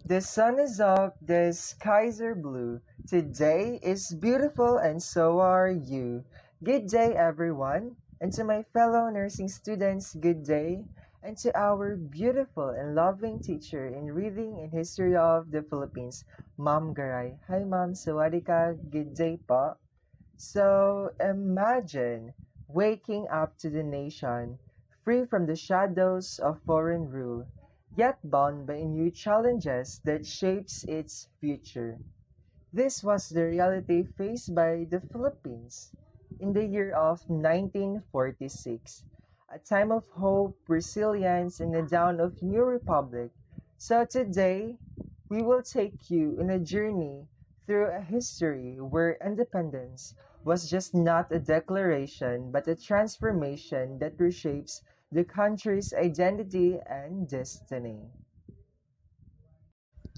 The sun is up, the skies are blue. Today is beautiful and so are you. Good day, everyone. And to my fellow nursing students, good day. And to our beautiful and loving teacher in reading and history of the Philippines, Ma'am Garay. Hi, Ma'am. Sawadee ka. Good day po. So imagine waking up to the nation, free from the shadows of foreign rule, yet bound by new challenges that shapes its future. This was the reality faced by the Philippines in the year of 1946, a time of hope, resilience, and the dawn of new republic. So today, we will take you on a journey through a history where independence was just not a declaration but a transformation that reshapes the country's identity and destiny.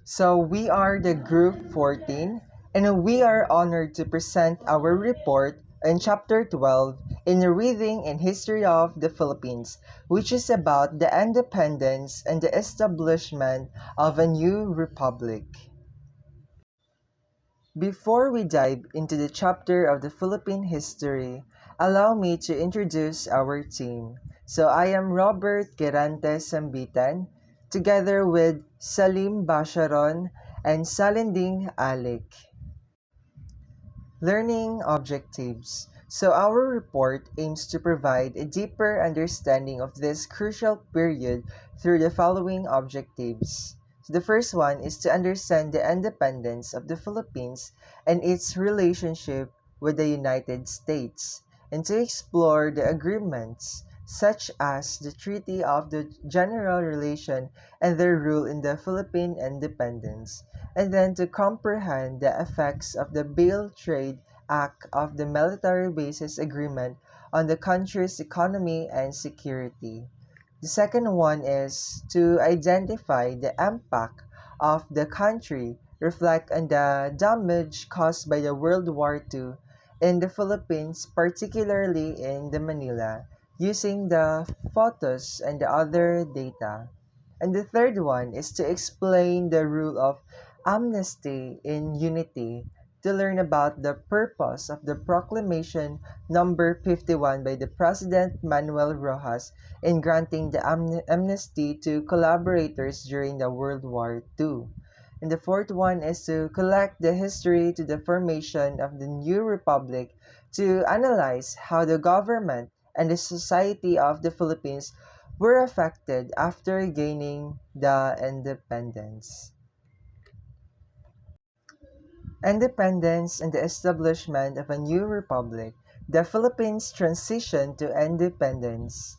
So we are the Group 14, and we are honored to present our report in Chapter 12 in the Reading and History of the Philippines, which is about the independence and the establishment of a new republic. Before we dive into the chapter of the Philippine history, allow me to introduce our team. So I am Robert Gerante Sambitan, together with Salim Basharon and Salinding Alik. Learning objectives. So our report aims to provide a deeper understanding of this crucial period through the following objectives. So the first one is to understand the independence of the Philippines and its relationship with the United States, and to explore the agreements such as the Treaty of the General Relation and their role in the Philippine independence, and then to comprehend the effects of the Bale Trade Act of the Military Bases Agreement on the country's economy and security. The second one is to identify the impact of the country, reflect on the damage caused by the World War II in the Philippines, particularly in the Manila, using the photos and the other data. And the third one is to explain the rule of amnesty in unity, to learn about the purpose of the proclamation number 51 by the President Manuel Rojas in granting the amnesty to collaborators during the World War II. And the fourth one is to collect the history to the formation of the new republic, to analyze how the government and the society of the Philippines were affected after gaining the independence. Independence and the establishment of a new republic, the Philippines' transition to independence.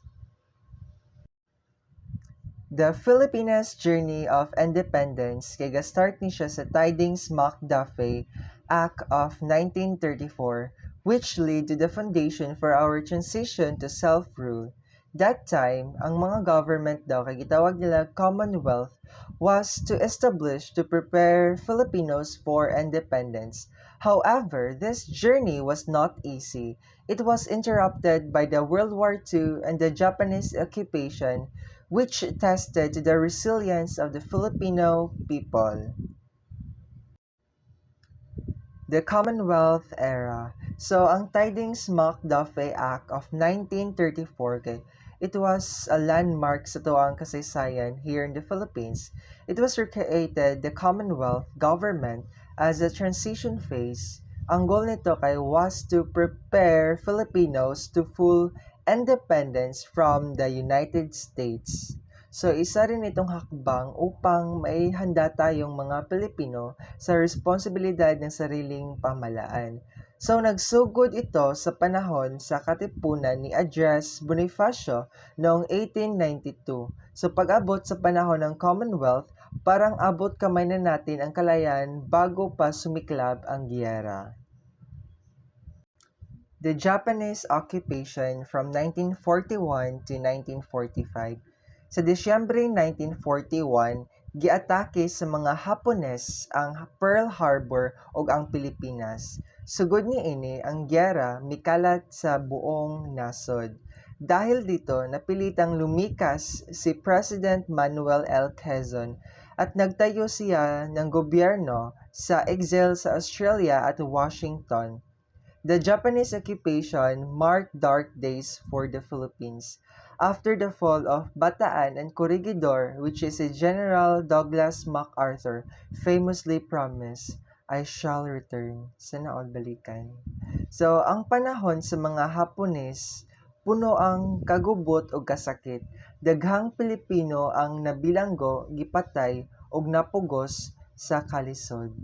The Filipinas' journey of independence kay start ni siya sa Tidings MacDuffie Act of 1934, which laid to the foundation for our transition to self-rule. That time, ang mga government daw kay gitawag nila Commonwealth was to establish to prepare Filipinos for independence. However, this journey was not easy. It was interrupted by the World War II and the Japanese occupation, which tested the resilience of the Filipino people. The Commonwealth era. So, ang Tidings MacDuffie Act of 1934, it was a landmark sa tuwang kasaysayan here in the Philippines. It was recreated the Commonwealth government as a transition phase. Ang goal nito was to prepare Filipinos to full independence from the United States. So, isa rin itong hakbang upang maihanda tayong mga Pilipino sa responsibilidad ng sariling pamahalaan. So, nagsugod ito sa panahon sa katipunan ni Andres Bonifacio noong 1892. So, pag-abot sa panahon ng Commonwealth, parang abot kamay na natin ang kalayaan bago pa sumiklab ang giyera. The Japanese occupation from 1941 to 1945. Sa Disyembre 1941, giatake sa mga Hapones ang Pearl Harbor ug ang Pilipinas. Sugod niini ang giyera mikalat sa buong nasod. Dahil dito, napilitang lumikas si President Manuel L. Quezon at nagtayo siya ng gobyerno sa exile sa Australia at Washington. The Japanese occupation marked dark days for the Philippines. After the fall of Bataan and Corregidor, which is a General Douglas MacArthur famously promised, "I shall return." Sana all balikan. So, ang panahon sa mga Hapones, puno ang kagubot o kasakit. Daghang Pilipino ang nabilanggo, gipatay, o napugos sa kalisod.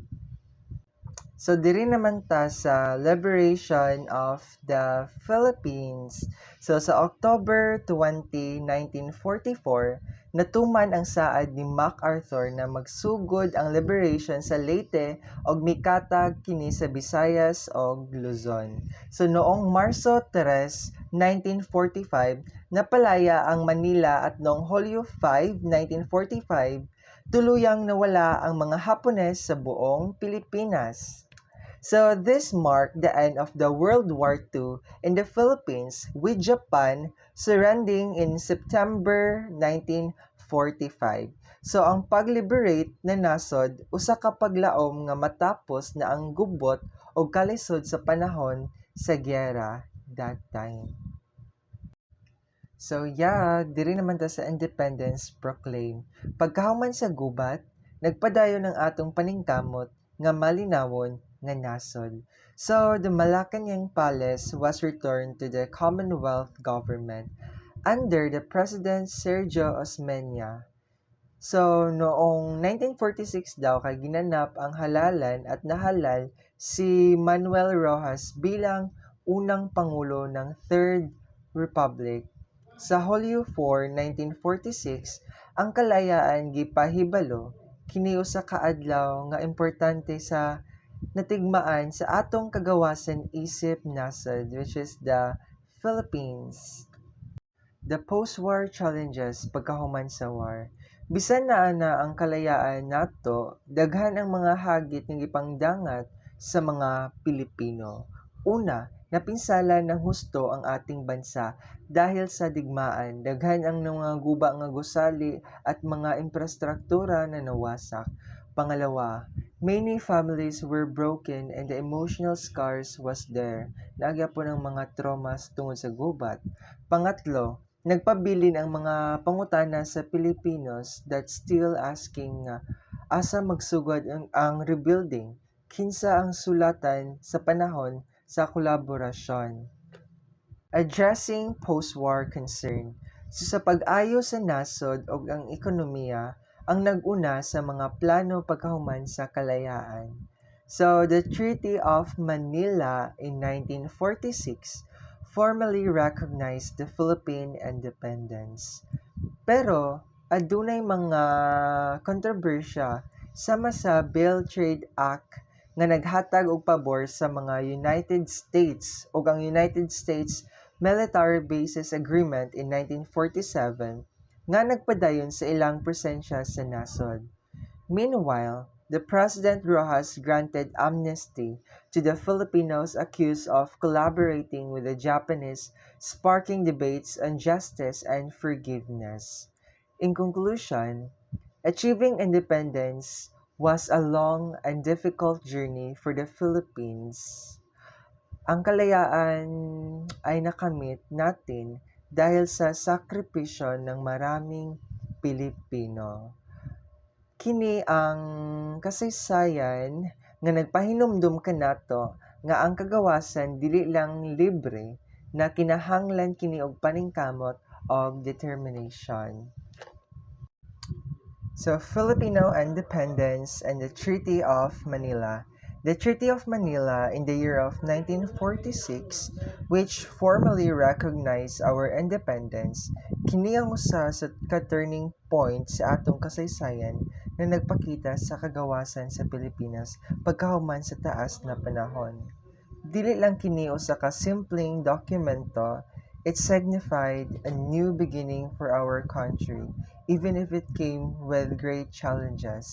So, diri naman ta sa Liberation of the Philippines. So, sa October 20, 1944, natuman ang saad ni MacArthur na magsugod ang liberation sa Leyte og mikatag kini sa Visayas ug Luzon. So, noong Marso 3, 1945, napalaya ang Manila at noong Hulyo 5, 1945, tuluyang nawala ang mga Hapones sa buong Pilipinas. So this marked the end of the World War II in the Philippines, with Japan surrendering in September 1945. So ang pag-liberate na nasod usa ka paglaom nga matapos na ang gubot o kalisod sa panahon sa gyera that time. So yeah, diri naman ta sa Independence Proclaim. Pagkahuman sa gubat, nagpadayon ang atong paningkamot nga malinawon nga nasod. So the Malacanang Palace was returned to the Commonwealth government under the President Sergio Osmeña. So noong 1946 daw kay ginanap ang halalan at nahalal si Manuel Rojas bilang unang pangulo ng Third Republic. Sa Hulyo 4, 1946, ang kalayaan gipahibalo kini usa ka adlaw nga importante sa natigmaan sa atong kagawasan isip nasod, which is the Philippines. The post-war challenges pagkahuman sa war. Bisan na ang kalayaan nato, daghan ang mga hagit nga gipangdangat sa mga Pilipino. Una, napinsala ng husto ang ating bansa dahil sa digmaan. Daghan ang mga guba nga gusali at mga infrastruktura na nawasak. Pangalawa, many families were broken and the emotional scars was there. Nagyapon ang mga traumas tungod sa gubat. Pangatlo, nagpabilin ang mga pangutana sa Pilipinos that still asking asa magsugod ang rebuilding, kinsa ang sulatan sa panahon sa kolaborasyon. Addressing post-war concern. So sa pag-ayo sa nasod ug ang ekonomiya, ang nag-una sa mga plano pagkahuman sa kalayaan. So the Treaty of Manila in 1946 formally recognized the Philippine independence. Pero adunay mga kontrobersya sama sa Bill Trade Act nga naghatag og pabor sa mga United States ug ang United States Military Bases Agreement in 1947 nga nagpadayon sa ilang presensya sa nasod. Meanwhile, the President Rojas granted amnesty to the Filipinos accused of collaborating with the Japanese, sparking debates on justice and forgiveness. In conclusion, achieving independence was a long and difficult journey for the Philippines. Ang kalayaan ay nakamit natin dahil sa sakripisyo ng maraming Pilipino. Kini ang kasaysayan nga nagpahinumdum kanato nga ang kagawasan dili lang libre na kinahanglan kini og paningkamot og determination. So Filipino independence and the Treaty of Manila. The Treaty of Manila in the year of 1946, which formally recognized our independence, kini ang usa sa ka-turning point sa atong kasaysayan na nagpakita sa kagawasan sa Pilipinas pagkahuman sa taas na panahon. Dili lang kini usa ka simpleng dokumento, it signified a new beginning for our country, even if it came with great challenges.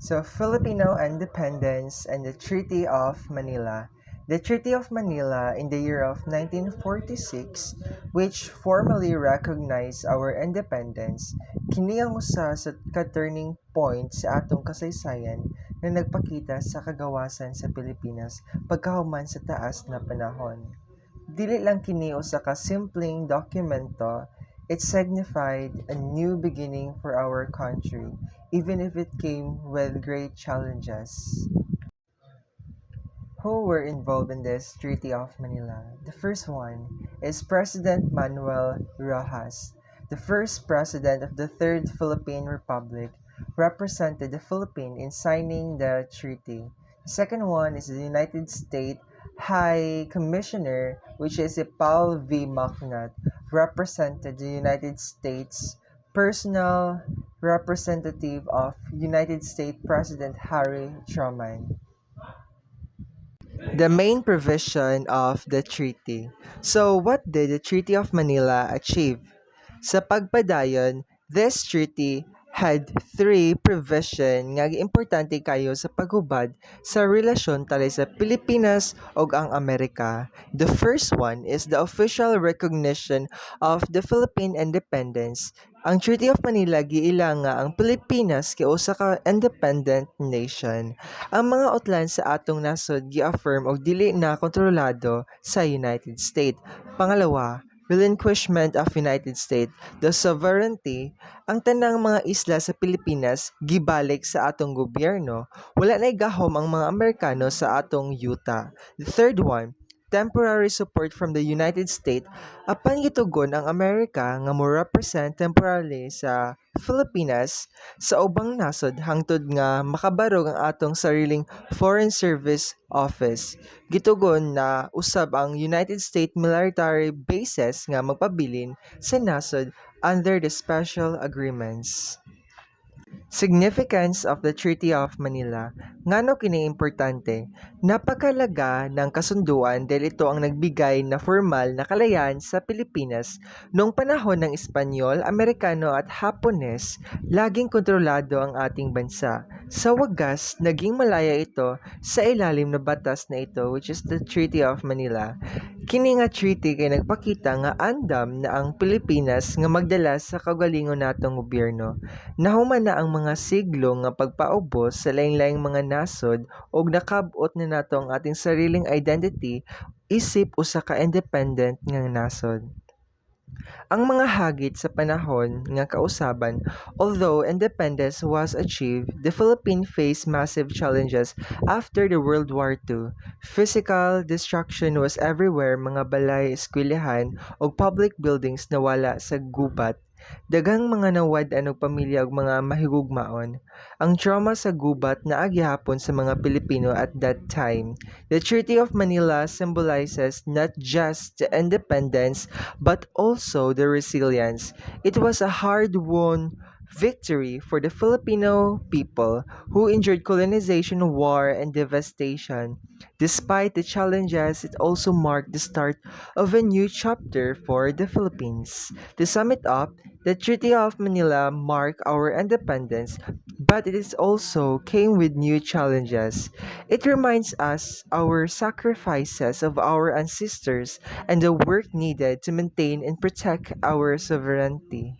So, Filipino independence and the Treaty of Manila. The Treaty of Manila in the year of 1946, which formally recognized our independence, kini ang usa sa ka-turning point sa atong kasaysayan na nagpakita sa kagawasan sa Pilipinas pagkahuman sa taas na panahon. Dili lang kini usa ka simpleng dokumento, it signified a new beginning for our country, even if it came with great challenges. Who were involved in this Treaty of Manila? The first one is President Manuel Rojas, the first president of the Third Philippine Republic, represented the Philippines in signing the treaty. The second one is the United States High Commissioner, which is Paul V. Macnat, represented the United States personal representative of United States President Harry Truman. The main provision of the treaty. So, what did the Treaty of Manila achieve? Sa pagpadayon, this treaty had three provision nga importante kayo sa paghubad sa relasyon tali sa Pilipinas ug ang Amerika. The first one is the official recognition of the Philippine independence. Ang Treaty of Manila giila nga ang Pilipinas kay usa ka independent nation. Ang mga utlan sa atong nasod gi-affirm og dili na kontrolado sa United States. Pangalawa, relinquishment of United States, the sovereignty, ang tanang mga isla sa Pilipinas gibalik sa atong gobyerno. Wala na gahom ang mga Amerikano sa atong yuta. The third one, temporary support from the United States apan gitugon ang Amerika nga mo represent temporarily sa Pilipinas sa ubang nasod hangtod nga makabarog ang atong sariling Foreign Service Office. Gitugon na usab ang United States military bases nga magpabilin sa nasod under the special agreements. Significance of the Treaty of Manila. Ngano kini importante? Napakalaga ng kasunduan dahil ito ang nagbigay na formal na kalayaan sa Pilipinas noong panahon ng Espanyol, Amerikano at Hapones, laging kontrolado ang ating bansa. Sa wagas, naging malaya ito sa ilalim na batas na ito, which is the Treaty of Manila. Kini nga treaty kay nagpakita nga andam na ang Pilipinas nga magdala sa kaugalingon natong gobyerno. Nahuman na ang mga siglo nga pagpaubos sa lain-laing mga nasod ug nakab-ot na nato ang ating sariling identity isip usa ka independent nga nasod. Ang mga hagit sa panahon nga kausaban, although independence was achieved, the Philippines faced massive challenges after the World War II. Physical destruction was everywhere, mga balay, eskwelahan ug public buildings nawala sa gubat. Daghang mga nawad-an og pamilya ug mga mahigugmaon. Ang trauma sa gubat naa gihapon sa mga Pilipino at that time. The Treaty of Manila symbolizes not just the independence but also the resilience. It was a hard-won victory for the Filipino people who endured colonization, war, and devastation. Despite the challenges, it also marked the start of a new chapter for the Philippines. To sum it up, the Treaty of Manila marked our independence, but it is also came with new challenges. It reminds us our sacrifices of our ancestors and the work needed to maintain and protect our sovereignty.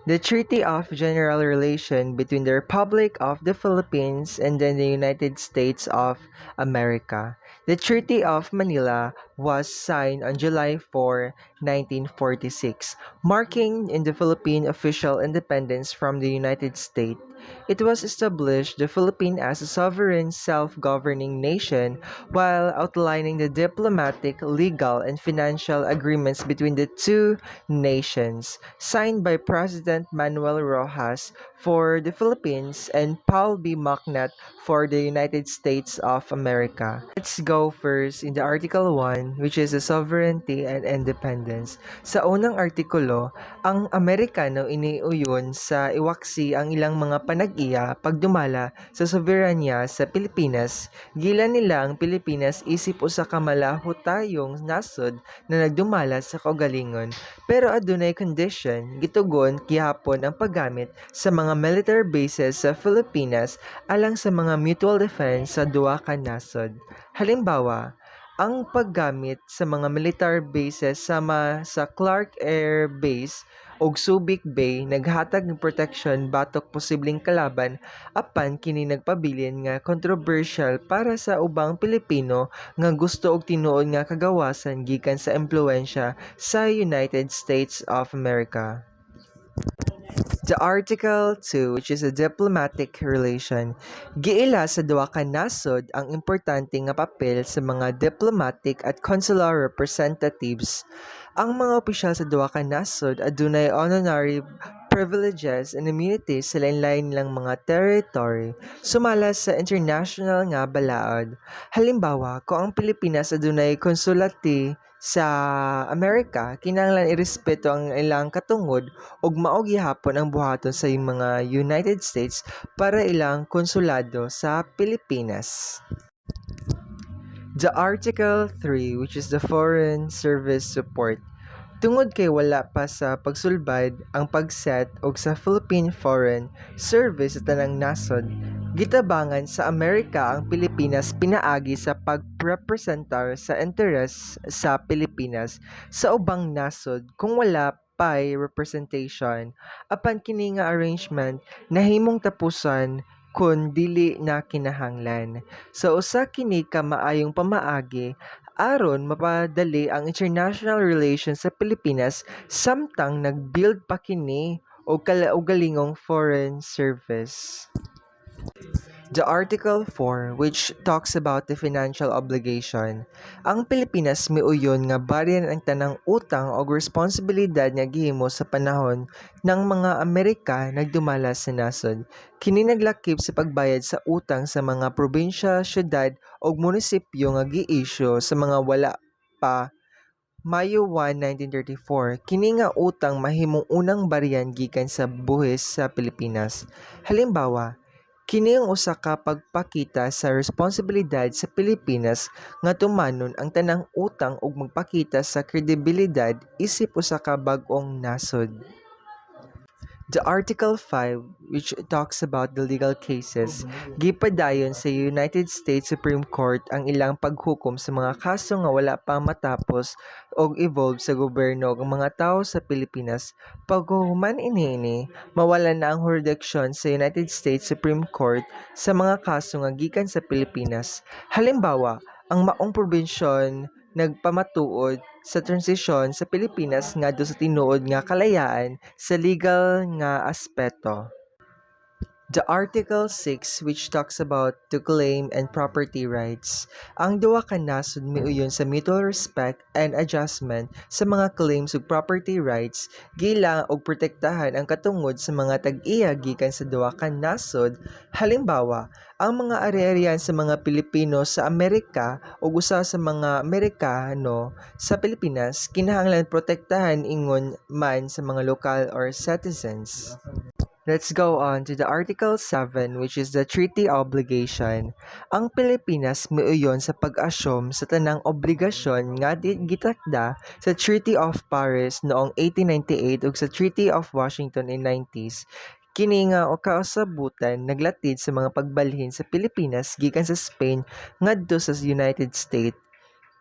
The Treaty of General Relation between the Republic of the Philippines and then the United States of America. The Treaty of Manila was signed on July 4, 1946, marking in the Philippine official independence from the United States. It was established the Philippines as a sovereign, self-governing nation while outlining the diplomatic, legal, and financial agreements between the two nations, signed by President Manuel Rojas for the Philippines and Paul B. Macnat for the United States of America. Let's go first in the Article 1, which is the sovereignty and independence. Sa unang artikulo, ang Amerikano iniuyon sa iwaksi ang ilang mga panag-iya pagdumala sa soberanya sa Pilipinas. Gilan nila ang Pilipinas isip usa ka malahutayong nasod na nagdumala sa kaugalingon. Pero adunay condition, gitugon gihapon ang paggamit sa mga military bases sa Pilipinas alang sa mga mutual defense sa duha ka nasod. Halimbawa, ang paggamit sa mga military bases sama sa Clark Air Base ug Subic Bay naghatag ng proteksyon batok posibleng kalaban apan kini nagpabilin nga controversial para sa ubang Pilipino nga gusto og tinuod nga kagawasan gikan sa impluwensya sa United States of America. The Article 2, which is a diplomatic relation, giila sa duha ka nasod ang importante nga papel sa mga diplomatic at consular representatives. Ang mga opisyal sa duha ka nasod adunay honorary privileges and immunities sa lain-lain nilang mga territory sumala sa international nga balaod. Halimbawa, kung ang Pilipinas adunay konsulate sa Amerika, kinahanglan irespeto ang ilang katungod ug mao gihapon ang buhaton sa mga United States para ilang konsulado sa Pilipinas. The Article 3, which is the Foreign Service Support. Tungod kay wala pa sa pagsulbad ang pagset og sa Philippine Foreign Service sa tanang nasod, gitabangan sa Amerika ang Pilipinas pinaagi sa pagrepresentar sa interes sa Pilipinas sa ubang nasod kung wala pay representation. Apan kini nga arrangement nahimong tapusan kun dili na kinahanglan. Sa usa kini ka maayong pamaagi aron mapadali ang international relations sa Pilipinas samtang nag-build pa kini og kaugalingong foreign service. The Article 4, which talks about the financial obligation. Ang Pilipinas miuyon nga barian ang tanang utang o responsibilidad nga gihimo sa panahon ng mga Amerika nagdumala sa nasod. Kini naglakip sa pagbayad sa utang sa mga probinsya, syudad o munisipyo nga gi-issue sa mga wala pa Mayo 1, 1934. Kini nga utang mahimong unang barian gikan sa buhis sa Pilipinas. Halimbawa, kini ang usa ka pagpakita sa responsibilidad sa Pilipinas nga tumanon ang tanang utang ug magpakita sa kredibilidad isip usa ka bag-ong nasod. The Article 5, which talks about the legal cases, gipadayon sa United States Supreme Court ang ilang paghukom sa mga kaso nga wala pa matapos o evolve sa gobyerno ng mga tao sa Pilipinas. Paghuhuman ini, mawala na ang jurisdiction sa United States Supreme Court sa mga kaso nga gikan sa Pilipinas. Halimbawa, ang maong probensyon nagpamatuod sa transisyon sa Pilipinas ngadto sa tinuod nga kalayaan sa legal nga aspeto. The Article 6, which talks about to claim and property rights. Ang duha ka nasod miuyon sa mutual respect and adjustment sa mga claims ug property rights, gila og protektahan ang katungod sa mga tag-iya gikan sa duha ka nasod. Halimbawa, ang mga ari-arian sa mga Pilipino sa Amerika ug usa sa mga Amerikano sa Pilipinas kinahanglan protektahan ingon man sa mga lokal or citizens. Let's go on to the Article 7, which is the treaty obligation. Ang Pilipinas miuyon sa pag-asyom sa tanang obligasyon nga gitakda sa Treaty of Paris noong 1898 ug sa Treaty of Washington in 90s. Kini nga o kausabutan naglatid sa mga pagbalhin sa Pilipinas gikan sa Spain ngadto sa United States.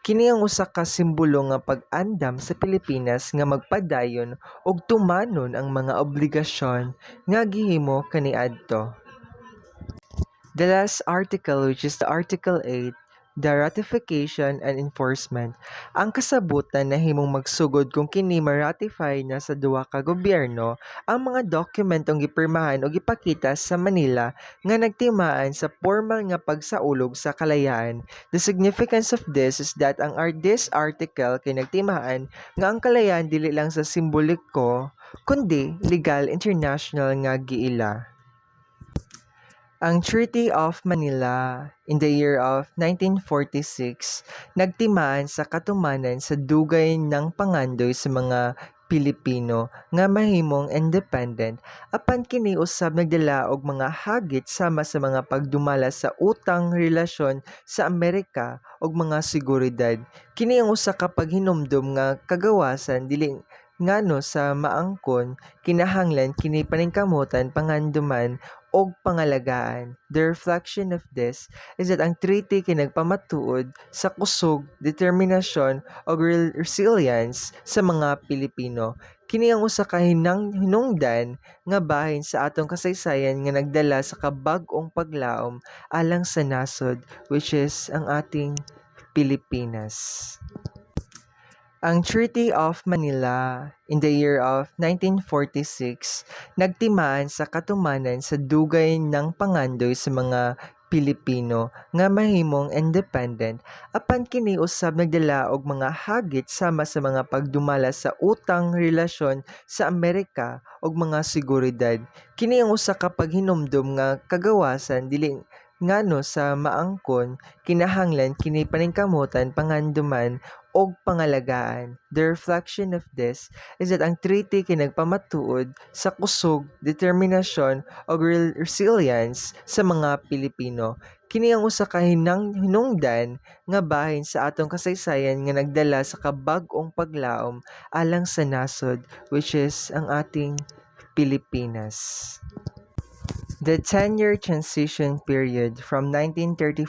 Kini ang usa ka simbolo nga pag-andam sa Pilipinas nga magpadayon og tumanon ang mga obligasyon nga gihimo kaniadto. The last article, which is the Article 8, the ratification and enforcement. Ang kasabutan na himong magsugod kung kini ma-ratify na sa duha ka gobyerno ang mga dokumentong gipirmahan o gipakita sa Manila nga nagtimaan sa formal nga pagsaulog sa kalayaan. The significance of this is that this article kay nagtimaan nga ang kalayaan dili lang sa simboliko kundi legal international nga giila. Ang Treaty of Manila in the year of 1946 nagtimaan sa katumanan sa dugay ng pangandoy sa mga Pilipino nga mahimong independent apan kini usab nagdala og mga hagit sama sa mga pagdumala sa utang relasyon sa Amerika ug mga seguridad. Kini ang usa ka paghinumdum nga kagawasan dili ngano sa maangkon kinahanglan kini paningkamutan panganduman og pangalagaan. The reflection of this is that ang treaty kay nagpamatuod sa kusog, determinasyon ug resilience sa mga Pilipino. Kini ang usa ka hinungdan nga bahin sa atong kasaysayan nga nagdala sa kabag-ong paglaom alang sa nasod, which is ang ating Pilipinas. Ang Treaty of Manila in the year of 1946 nagtimaan sa katumanan sa dugay ng pangandoy sa mga Pilipino nga mahimong independent apan kini usab nagdala og mga hagit sama sa mga pagdumala sa utang relasyon sa Amerika ug mga seguridad. Kini ang usa ka paghinumdum nga kagawasan dili ngano sa maangkon kinahanglan kini paningkamutan panganduman og pangalagaan. The reflection of this is that ang treaty kay nagpamatuod sa kusog, determinasyon ug resilience sa mga Pilipino. Kini ang usa ka hinungdan nga bahin sa atong kasaysayan nga nagdala sa kabag-ong paglaom alang sa nasod, which is ang ating Pilipinas. The 10-year transition period from 1934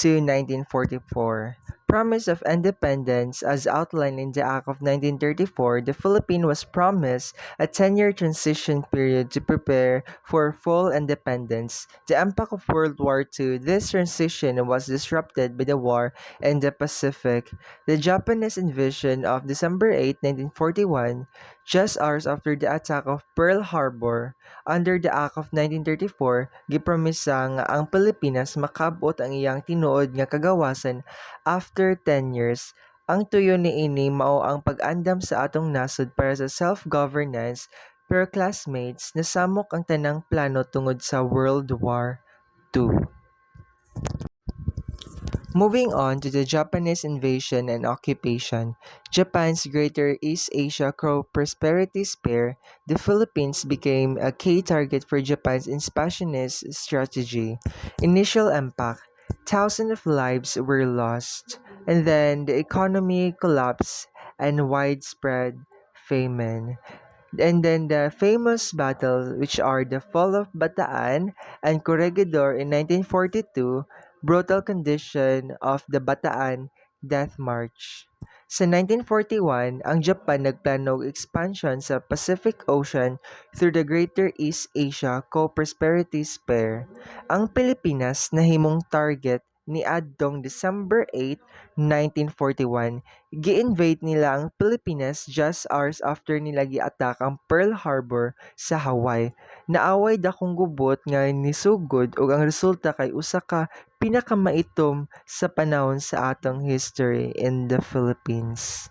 to 1944. Promise of independence as outlined in the Act of 1934, the Philippines was promised a 10-year transition period to prepare for full independence. The impact of World War II, this transition was disrupted by the war in the Pacific. The Japanese invasion of December 8, 1941, just hours after the attack of Pearl Harbor, under the Act of 1934, gipromisa nga ang Pilipinas makabot ang iyang tinuod nga kagawasan after 10 years. Ang tuyo niini mao ang pag-andam sa atong nasod para sa self-governance, pero classmates, nasamok ang tanang plano tungod sa World War II. Moving on to the Japanese invasion and occupation, Japan's Greater East Asia Co-Prosperity Sphere, the Philippines became a key target for Japan's expansionist strategy. Initial impact: thousands of lives were lost, and then the economy collapsed and widespread famine. And then the famous battle, which are the fall of Bataan and Corregidor in 1942, brutal condition of the Bataan Death March. Sa 1941, ang Japan nagplano og expansion sa Pacific Ocean through the Greater East Asia Co-Prosperity Sphere. Ang Pilipinas nahimong target ni adtong December 8, 1941. Gi-invade nila ang Pilipinas just hours after nila gi-attack ang Pearl Harbor sa Hawaii. Naaway dakong gubot nga nisugod ug ang resulta kay usa ka pinakamaitom sa panahon sa atong history in the Philippines.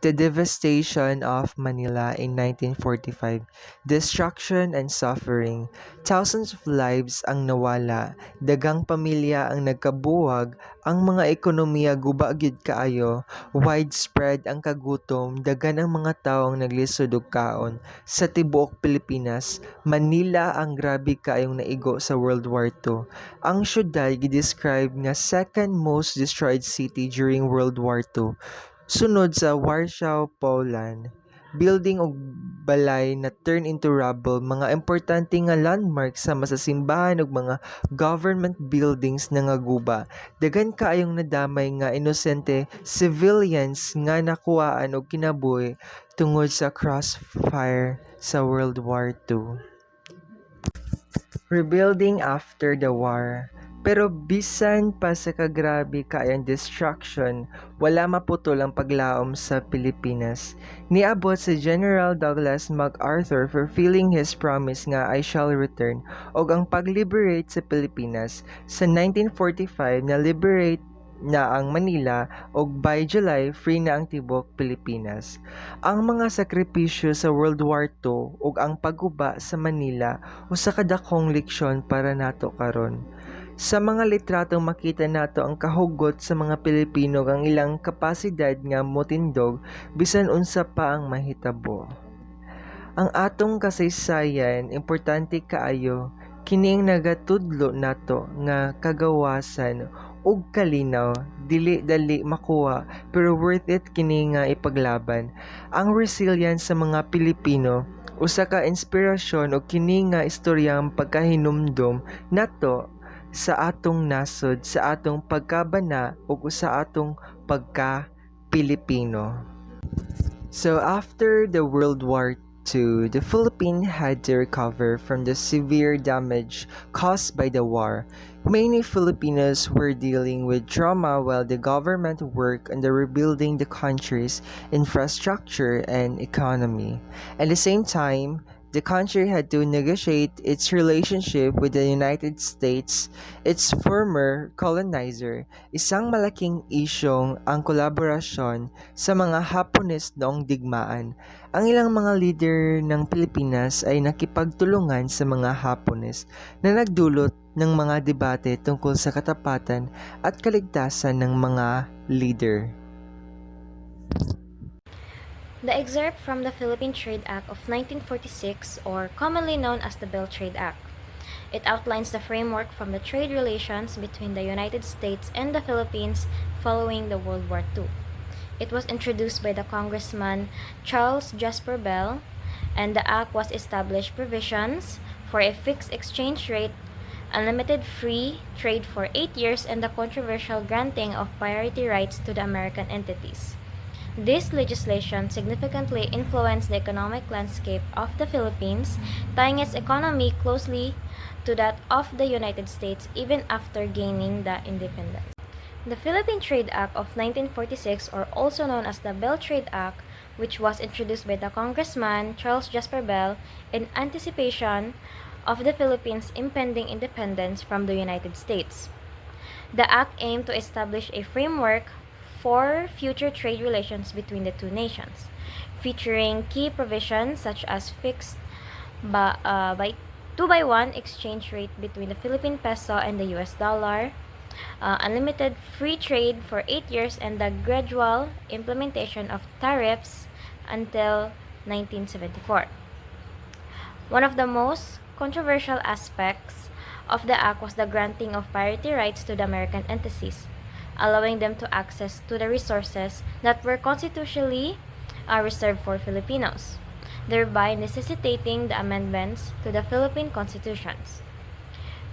The devastation of Manila in 1945, destruction and suffering. Thousands of lives ang nawala, daghang pamilya ang nagkabuwag, ang mga ekonomiya guba gyud kaayo, widespread ang kagutom, daghan ang mga tawo ang naglisod og kaon. Sa tibuok Pilipinas, Manila ang grabe kaayong naigo sa World War II. Ang syudad gidescribe nga second most destroyed city during World War II. Sunod sa Warsaw, Poland, building og balay na turn into rubble, mga importante nga landmark sama sa simbahan ug mga government buildings na nga guba. Daghan kaayong nadamay nga inosente civilians nga nakuhaan og kinabuhi tungod sa crossfire sa World War II. Rebuilding after the war. Pero bisan pa sa kagrabe kaayang destruction, wala maputol ang paglaom sa Pilipinas. Niabot sa General Douglas MacArthur fulfilling his promise nga I shall return og ang pag-liberate sa Pilipinas. Sa 1945 na-liberate na ang Manila og by July free na ang tibok Pilipinas. Ang mga sakripisyo sa World War II ug ang pagguba sa Manila usa ka dakong leksyon para nato karon. Sa mga litratong makita nato ang kahugot sa mga Pilipino ang ilang kapasidad nga motindog bisan unsa pa ang mahitabo. Ang atong kasaysayan importante kaayo kining nagatudlo nato nga kagawasan ug kalinaw dili dali makuha pero worth it kini nga ipaglaban. Ang resilience sa mga Pilipino usa ka inspirasyon og kini nga istoryang pagkahinumdom nato sa atong nasod, sa atong pagkabana ug sa atong pagka Pilipino. So after the World War II, the Philippines had to recover from the severe damage caused by the war. Many Filipinos were dealing with trauma while the government worked on the rebuilding the country's infrastructure and economy. At the same time, the country had to negotiate its relationship with the United States, its former colonizer. Isang malaking isyong ang kolaborasyon sa mga Hapones noong digmaan. Ang ilang mga leader ng Pilipinas ay nakipagtulungan sa mga Hapones na nagdulot ng mga debate tungkol sa katapatan at kaligtasan ng mga leader. The excerpt from the Philippine Trade Act of 1946, or commonly known as the Bell Trade Act. It outlines the framework from the trade relations between the United States and the Philippines following the World War II. It was introduced by the Congressman Charles Jasper Bell, and the act was established provisions for a fixed exchange rate, unlimited free trade for 8 years, and the controversial granting of priority rights to the American entities. This legislation significantly influenced the economic landscape of the Philippines, tying its economy closely to that of the United States even after gaining the independence. The Philippine Trade Act of 1946, or also known as the Bell Trade Act, which was introduced by the Congressman Charles Jasper Bell in anticipation of the Philippines' impending independence from the United States. The act aimed to establish a framework for future trade relations between the two nations, featuring key provisions such as fixed by 2-by-1 exchange rate between the Philippine peso and the US dollar, unlimited free trade for 8 years, and the gradual implementation of tariffs until 1974. One of the most controversial aspects of the act was the granting of priority rights to the American entities, allowing them to access to the resources that were constitutionally reserved for Filipinos, thereby necessitating the amendments to the Philippine constitutions.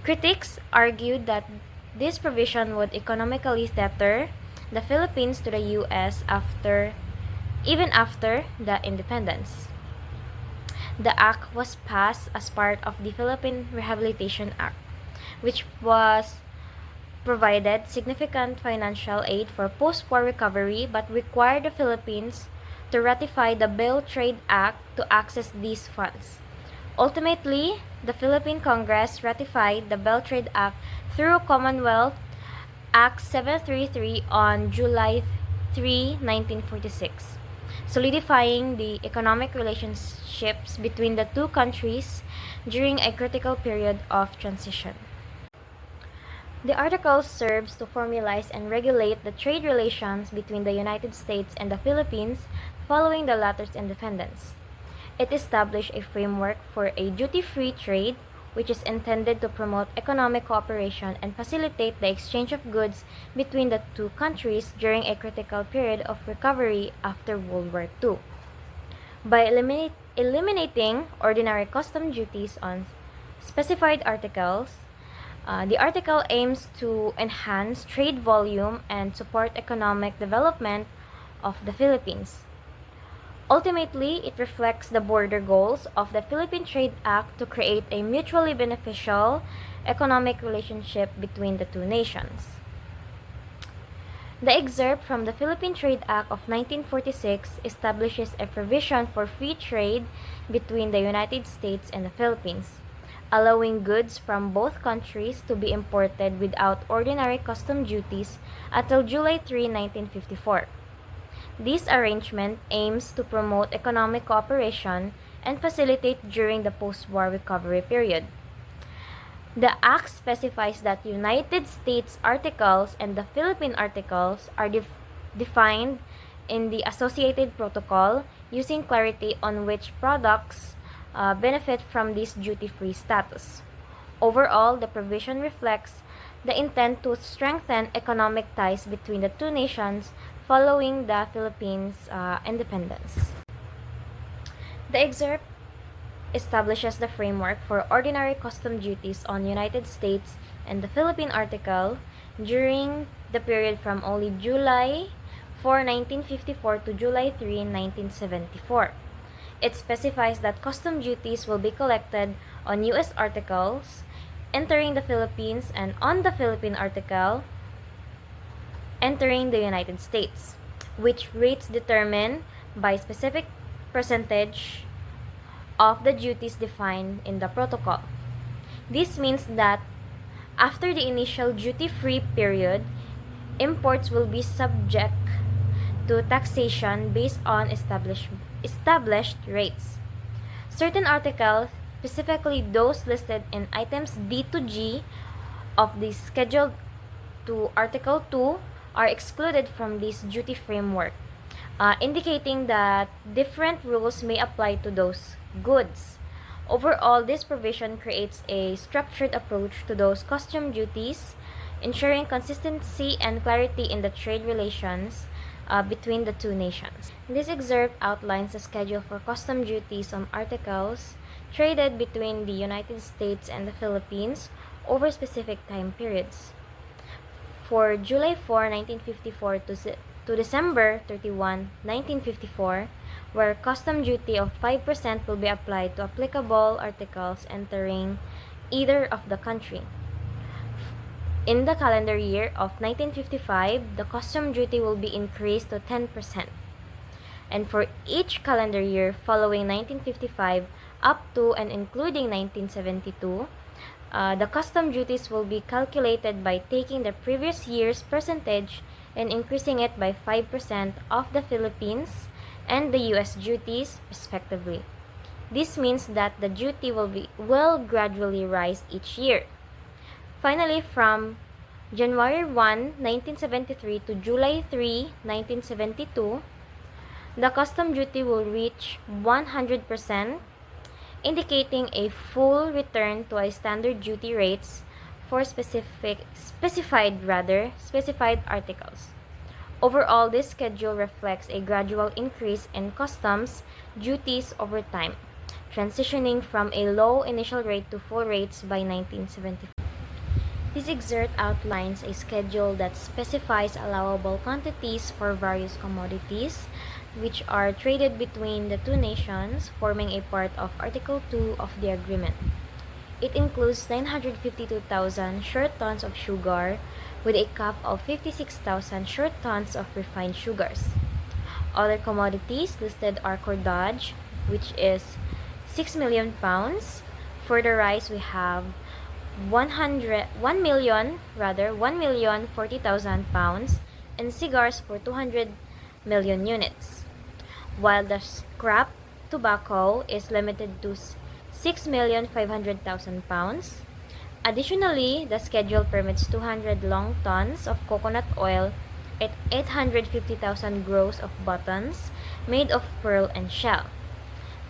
Critics argued that this provision would economically tether the Philippines to the U.S. even after the independence. The act was passed as part of the Philippine Rehabilitation Act, which was provided significant financial aid for post-war recovery but required the Philippines to ratify the Bell Trade Act to access these funds. Ultimately, the Philippine Congress ratified the Bell Trade Act through Commonwealth Act 733 on July 3, 1946, solidifying the economic relationships between the two countries during a critical period of transition. The article serves to formalize and regulate the trade relations between the United States and the Philippines following the latter's independence. It established a framework for a duty-free trade, which is intended to promote economic cooperation and facilitate the exchange of goods between the two countries during a critical period of recovery after World War II. By eliminating ordinary custom duties on specified articles, the article aims to enhance trade volume and support economic development of the Philippines. Ultimately, it reflects the broader goals of the Philippine Trade Act to create a mutually beneficial economic relationship between the two nations. The excerpt from the Philippine Trade Act of 1946 establishes a provision for free trade between the United States and the Philippines, allowing goods from both countries to be imported without ordinary custom duties until July 3, 1954. This arrangement aims to promote economic cooperation and facilitate during the post-war recovery period. The Act specifies that United States articles and the Philippine articles are defined in the associated protocol using clarity on which products benefit from this duty-free status. Overall, the provision reflects the intent to strengthen economic ties between the two nations following the Philippines' independence. The excerpt establishes the framework for ordinary custom duties on United States and the Philippine article during the period from only July 4, 1954 to July 3, 1974. It specifies that custom duties will be collected on U.S. articles entering the Philippines and on the Philippine article entering the United States, which rates determined by specific percentage of the duties defined in the protocol. This means that after the initial duty-free period, imports will be subject to taxation based on established rates. Certain articles, specifically those listed in items D to G of the Schedule to Article 2, are excluded from this duty framework, indicating that different rules may apply to those goods. Overall, this provision creates a structured approach to those custom duties, ensuring consistency and clarity in the trade relations between the two nations. This excerpt outlines the schedule for custom duties on articles traded between the United States and the Philippines over specific time periods. For July 4, 1954 to December 31, 1954, where custom duty of 5% will be applied to applicable articles entering either of the country. In the calendar year of 1955, the custom duty will be increased to 10%. And for each calendar year following 1955 up to and including 1972, the custom duties will be calculated by taking the previous year's percentage and increasing it by 5% of the Philippines and the U.S. duties, respectively. This means that the duty will gradually rise each year. Finally, from January 1, 1973 to July 3, 1972, the custom duty will reach 100%, indicating a full return to a standard duty rates for specified articles. Overall, this schedule reflects a gradual increase in customs duties over time, transitioning from a low initial rate to full rates by 1974. This excerpt outlines a schedule that specifies allowable quantities for various commodities, which are traded between the two nations, forming a part of Article 2 of the agreement. It includes 952,000 short tons of sugar, with a cap of 56,000 short tons of refined sugars. Other commodities listed are cordage, which is 6 million pounds. For the rice, we have 1,040,000 pounds, and cigars for 200 million units, while the scrap tobacco is limited to 6,500,000 pounds. Additionally, the schedule permits 200 long tons of coconut oil and 850,000 gross of buttons made of pearl and shell.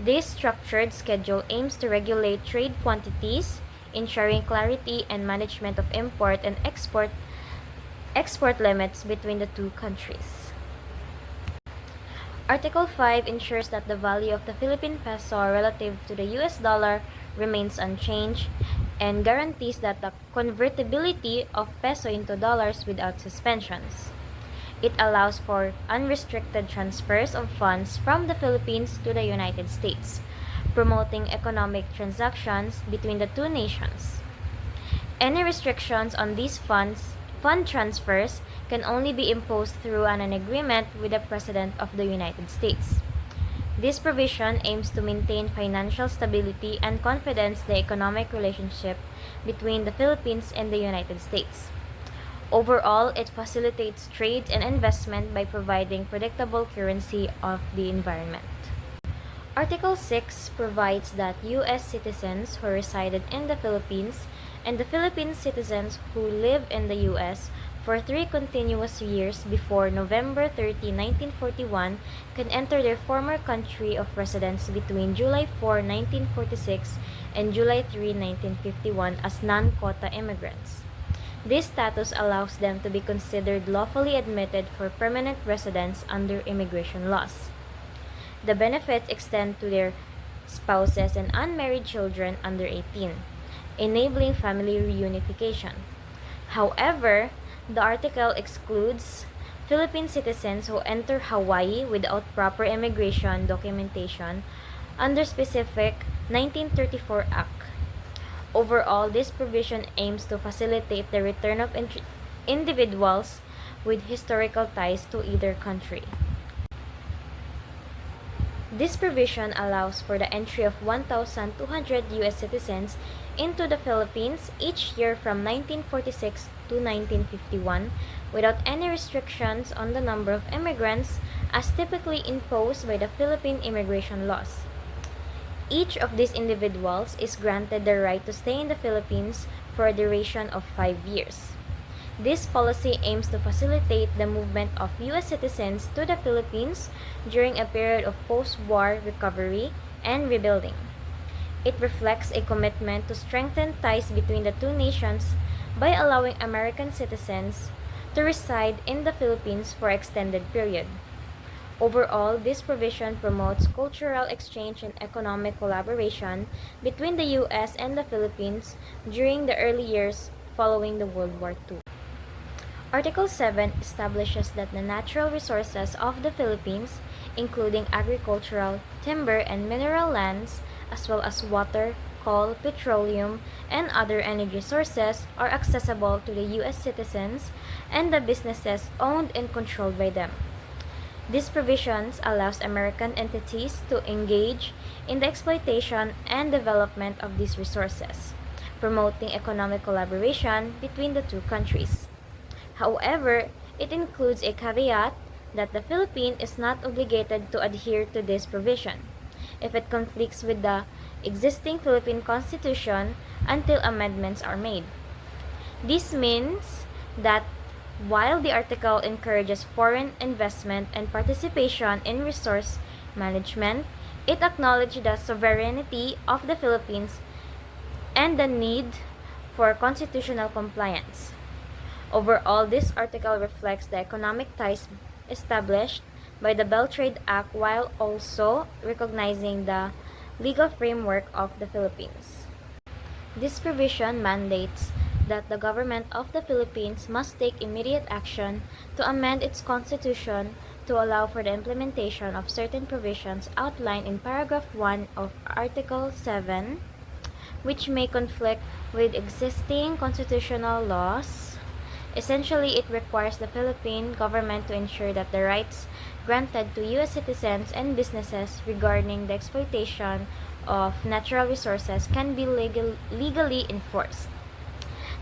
This structured schedule aims to regulate trade quantities, ensuring clarity and management of import and export limits between the two countries. Article 5 ensures that the value of the Philippine peso relative to the US dollar remains unchanged and guarantees that the convertibility of peso into dollars without suspensions. It allows for unrestricted transfers of funds from the Philippines to the United States, promoting economic transactions between the two nations. Any restrictions on these fund transfers can only be imposed through an agreement with the President of the United States. This provision aims to maintain financial stability and confidence in the economic relationship between the Philippines and the United States. Overall, it facilitates trade and investment by providing predictable currency of the environment. Article 6 provides that U.S. citizens who resided in the Philippines and the Philippine citizens who live in the U.S. for 3 continuous years before November 30, 1941 can enter their former country of residence between July 4, 1946 and July 3, 1951 as non-quota immigrants. This status allows them to be considered lawfully admitted for permanent residence under immigration laws. The benefits extend to their spouses and unmarried children under 18, enabling family reunification. However, the article excludes Philippine citizens who enter Hawaii without proper immigration documentation under specific 1934 Act. Overall, this provision aims to facilitate the return of individuals with historical ties to either country. This provision allows for the entry of 1,200 U.S. citizens into the Philippines each year from 1946 to 1951 without any restrictions on the number of immigrants as typically imposed by the Philippine immigration laws. Each of these individuals is granted the right to stay in the Philippines for a duration of 5 years. This policy aims to facilitate the movement of U.S. citizens to the Philippines during a period of post-war recovery and rebuilding. It reflects a commitment to strengthen ties between the two nations by allowing American citizens to reside in the Philippines for an extended period. Overall, this provision promotes cultural exchange and economic collaboration between the U.S. and the Philippines during the early years following the World War II. Article 7 establishes that the natural resources of the Philippines, including agricultural, timber, and mineral lands, as well as water, coal, petroleum, and other energy sources, are accessible to the U.S. citizens and the businesses owned and controlled by them. These provisions allows American entities to engage in the exploitation and development of these resources, promoting economic collaboration between the two countries. However, it includes a caveat that the Philippines is not obligated to adhere to this provision if it conflicts with the existing Philippine Constitution until amendments are made. This means that while the article encourages foreign investment and participation in resource management, it acknowledges the sovereignty of the Philippines and the need for constitutional compliance. Overall, this article reflects the economic ties established by the Bell Trade Act while also recognizing the legal framework of the Philippines. This provision mandates that the government of the Philippines must take immediate action to amend its constitution to allow for the implementation of certain provisions outlined in paragraph 1 of Article 7, which may conflict with existing constitutional laws. Essentially, it requires the Philippine government to ensure that the rights granted to U.S. citizens and businesses regarding the exploitation of natural resources can be legally enforced.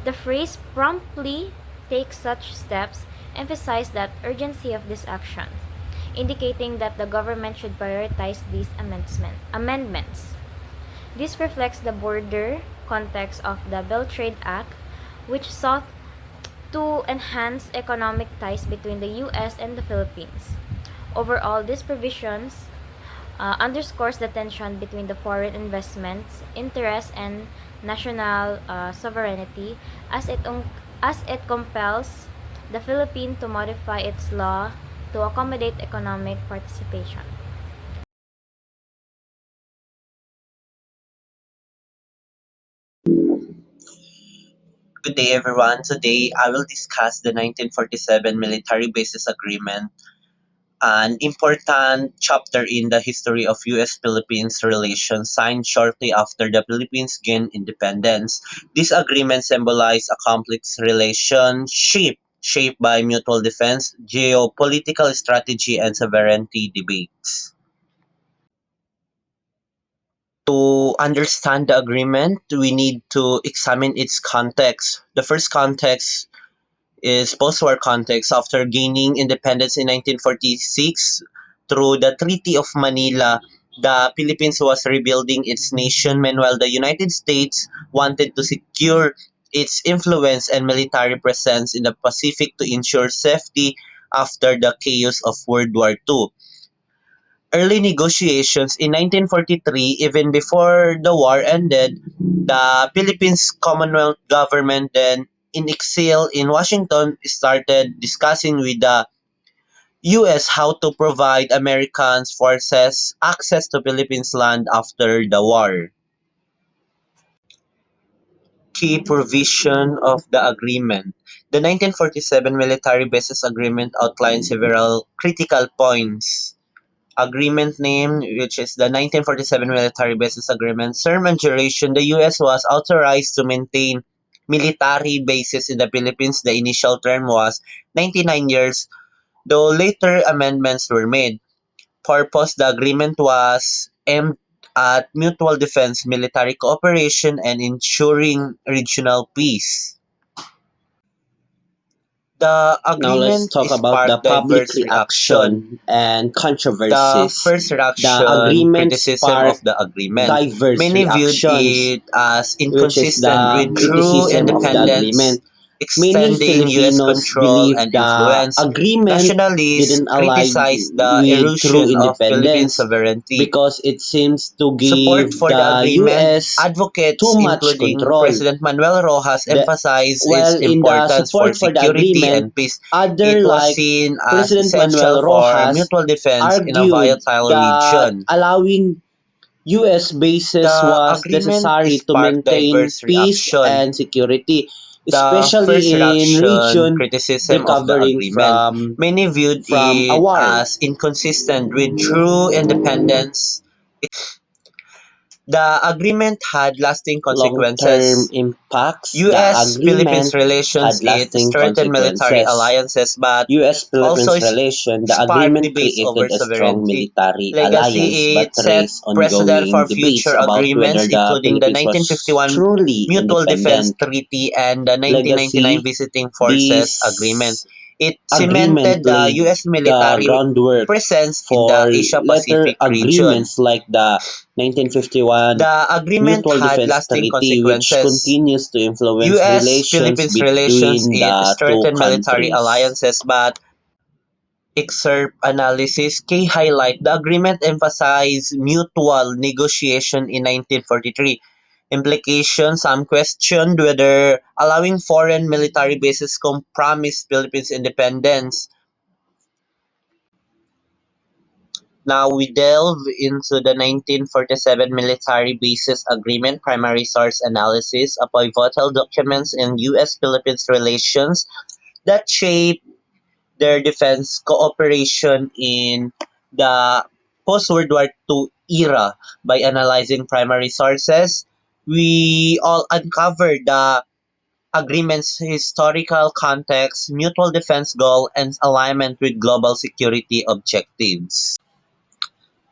The phrase promptly take such steps emphasize the urgency of this action, indicating that the government should prioritize these amendments. This reflects the broader context of the Bell Trade Act, which sought to enhance economic ties between the U.S. and the Philippines. Overall, these provisions underscores the tension between the foreign investments, interests, and national sovereignty as it compels the Philippines to modify its law to accommodate economic participation. Good day, everyone. Today, I will discuss the 1947 Military Bases Agreement, an important chapter in the history of U.S.-Philippines relations signed shortly after the Philippines gained independence. This agreement symbolized a complex relationship shaped by mutual defense, geopolitical strategy, and sovereignty debates. To understand the agreement, we need to examine its context. The first context is post-war context. After gaining independence in 1946 through the Treaty of Manila, The Philippines was rebuilding its nation meanwhile the United States wanted to secure its influence and military presence in the Pacific to ensure safety after the chaos of World War II. Early negotiations in 1943, even before the war ended, the Philippines Commonwealth government, then in exile in Washington, started discussing with the US how to provide American forces access to Philippines land after the war. Key provision of the agreement. The 1947 Military Bases Agreement outlines several critical points. Agreement name, which is the 1947 Military Bases Agreement. Term and duration, the US was authorized to maintain military bases in the Philippines. The initial term was 99 years, though later amendments were made. Purpose, the agreement was aimed at mutual defense, military cooperation, and ensuring regional peace. The Now let's agreement talk about the sparked public diverse reaction. reaction and The controversies. first The reaction, agreement criticism of sparked the agreement. diverse Many viewed reactions, it as which is inconsistent the with true criticism of the independence, agreement. Many extending US Filipinos control believe and the influence. agreement Nationalists didn't align criticized the with true erosion of Philippine independence sovereignty. because it seems to Support give for the the agreement, US too advocates much including control. President Manuel Rojas The, emphasize its while in the importance for support for the security agreement, and peace. It other was like seen as President essential Manuel for Rojas mutual defense in a argued volatile that region. allowing US bases The was agreement necessary to sparked maintain diverse peace reaction. and security, The first especially in reaction, region criticism of the recovering agreement. from Many viewed a it war. as inconsistent with true independence. The agreement had lasting Long-term consequences. impacts, the US-Philippines agreement relations, had it lasting strengthened military consequences. alliances but also US-Philippines relation, the sparked agreement debates over created a strong sovereignty. military alliance Legacy, but it set raised precedent ongoing for debates future about agreements, whether the including the Philippines was 1951 truly Mutual Defense independent. Treaty and the 1999 Legacy, Visiting Forces Agreement. this It agreement cemented the laid US the military groundwork presence in the for later Asia-Pacific region. agreements like the 1951 The agreement Mutual had Defense lasting Treaty, which consequences. continues to influence relations US-Philippines relations, between it the two strengthened military countries. alliances but excerpt analysis, key highlight, the agreement emphasized mutual negotiation in 1943. Implication, some questioned whether allowing foreign military bases compromised Philippines independence. Now we delve into the 1947 Military Bases Agreement, primary source analysis, a pivotal documents in US-Philippines relations that shape their defense cooperation in the post-World War II era. By analyzing primary sources, we all uncover the agreement's historical context, mutual defense goal, and alignment with global security objectives.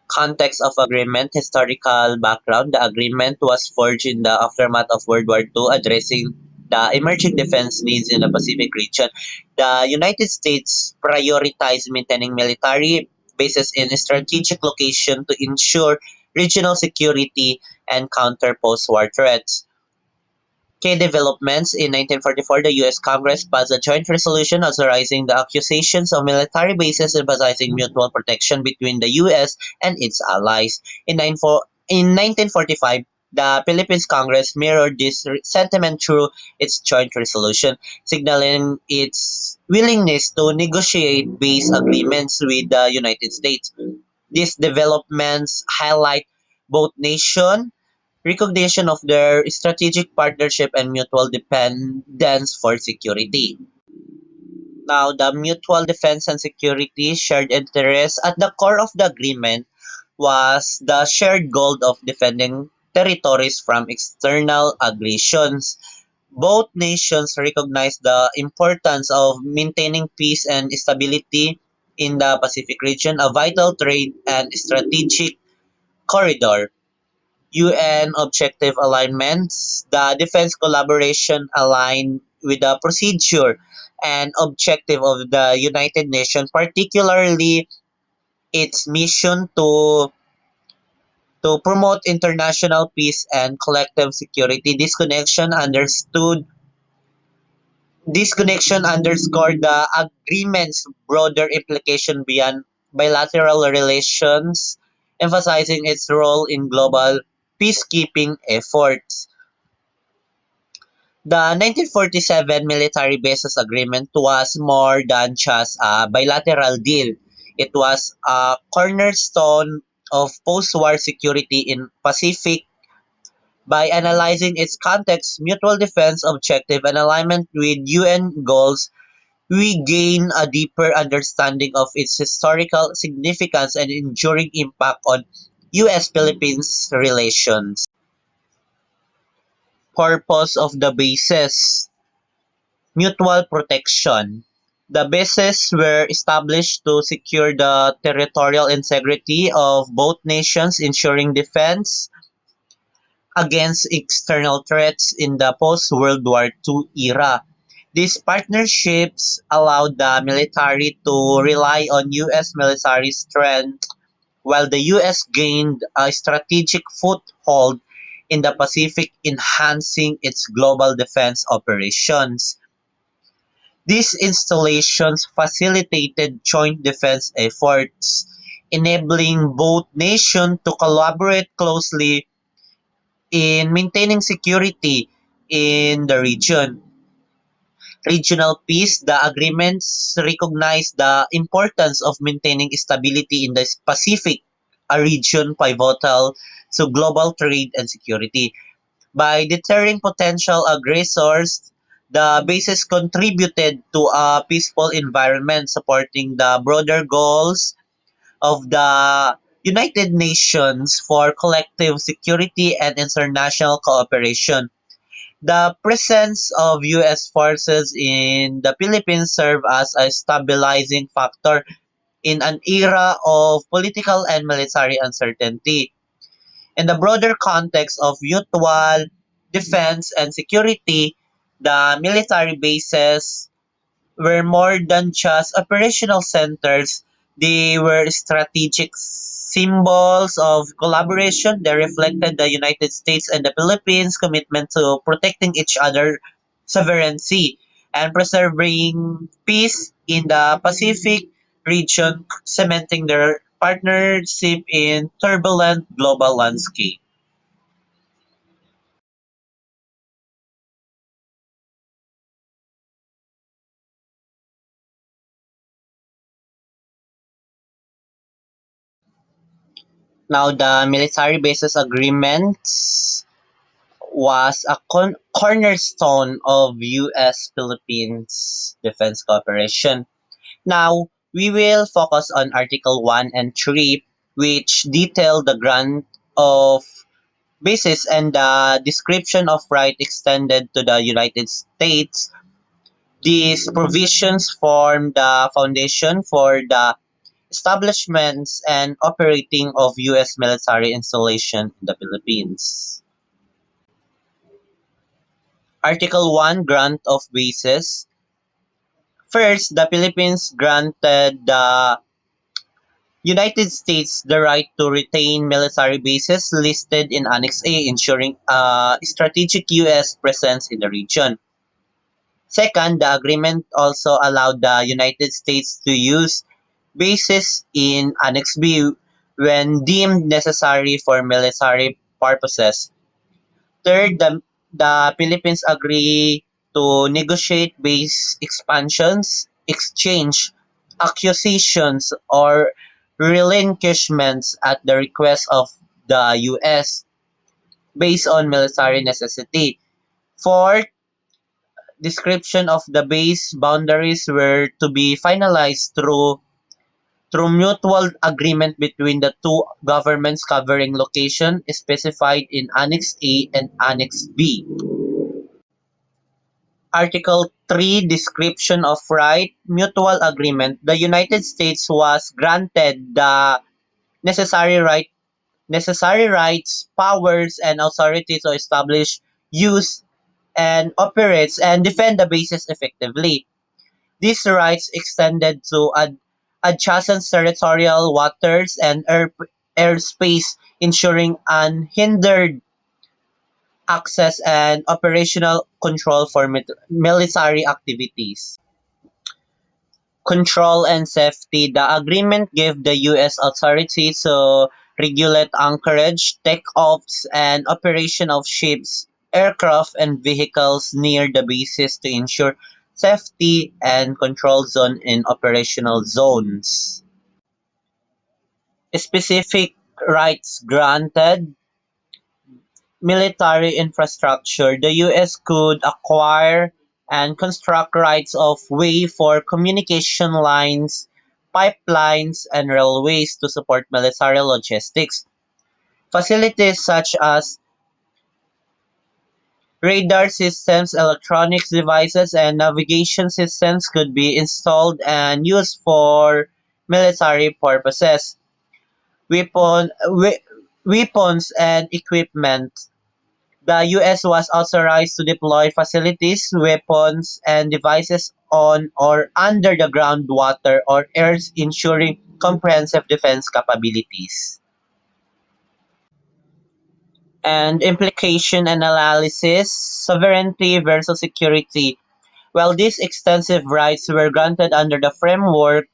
Context of agreement, historical background. The agreement was forged in the aftermath of World War II, addressing the emerging defense needs in the Pacific region. The United States prioritized maintaining military bases in strategic location to ensure regional security and counter post-war threats. Key developments in 1944, the U.S. Congress passed a joint resolution authorizing the accusations of military bases, emphasizing mutual protection between the U.S. and its allies. In 1945, the Philippines Congress mirrored this sentiment through its joint resolution, signaling its willingness to negotiate base agreements with the United States. These developments highlight both nations recognition of their strategic partnership and mutual dependence for security. Now, the mutual defense and security shared interests at the core of the agreement was the shared goal of defending territories from external aggressions. Both nations recognized the importance of maintaining peace and stability in the Pacific region, a vital trade and strategic corridor. UN objective alignments, the defense collaboration aligned with the procedure and objective of the United Nations, particularly its mission to to promote international peace and collective security. This connection underscored the agreement's broader implication beyond bilateral relations, emphasizing its role in global peacekeeping efforts. The 1947 Military Bases Agreement was more than just a bilateral deal. It was a cornerstone of post-war security in Pacific. By analyzing its context, mutual defense objective, and alignment with UN goals, we gain a deeper understanding of its historical significance and enduring impact on US-Philippines relations. Purpose of the bases: mutual protection. The bases were established to secure the territorial integrity of both nations, ensuring defense against external threats in the post-World War II era. These partnerships allowed the military to rely on U.S. military strength while the U.S. gained a strategic foothold in the Pacific, enhancing its global defense operations. These installations facilitated joint defense efforts, enabling both nations to collaborate closely in maintaining security in the region. Regional peace: the agreements recognize the importance of maintaining stability in the Pacific, a region pivotal to global trade and security. By deterring potential aggressors, the bases contributed to a peaceful environment, supporting the broader goals of the United Nations for collective security and international cooperation. The presence of U.S. forces in the Philippines served as a stabilizing factor in an era of political and military uncertainty. In the broader context of mutual defense and security, the military bases were more than just operational centers. They were strategic symbols of collaboration. They reflected the United States and the Philippines' commitment to protecting each other's sovereignty and preserving peace in the Pacific region, cementing their partnership in turbulent global landscape. Now, the military bases agreements was a cornerstone of U.S. Philippines defense cooperation. Now, we will focus on Article 1 and 3, which detail the grant of bases and the description of right extended to the United States. These provisions form the foundation for the establishments and operating of U.S. military installation in the Philippines. Article 1, Grant of Bases. First, the Philippines granted the United States the right to retain military bases listed in Annex A, ensuring a strategic U.S. presence in the region. Second, the agreement also allowed the United States to use bases in Annex B when deemed necessary for military purposes. Third, the Philippines agree to negotiate base expansions, exchange, acquisitions, or relinquishments at the request of the U.S. based on military necessity. Fourth, description of the base boundaries were to be finalized through mutual agreement between the two governments covering location specified in Annex A and Annex B. Article 3, Description of Right, Mutual Agreement. The United States was granted the necessary rights, powers, and authority to establish, use, and operates and defend the bases effectively. These rights extended to adjacent territorial waters and airspace, ensuring unhindered access and operational control for military activities. Control and safety. The agreement gave the U.S. authority to regulate anchorage, takeoffs, and operation of ships, aircraft, and vehicles near the bases to ensure safety and control zone in operational zones. Specific rights granted. Military infrastructure. The U.S. could acquire and construct rights of way for communication lines, pipelines, and railways to support military logistics. Facilities such as radar systems, electronics devices, and navigation systems could be installed and used for military purposes. Weapons and equipment. The U.S. was authorized to deploy facilities, weapons, and devices on or under the ground, water, or air, ensuring comprehensive defense capabilities. And implication and analysis, sovereignty versus security. While these extensive rights were granted under the framework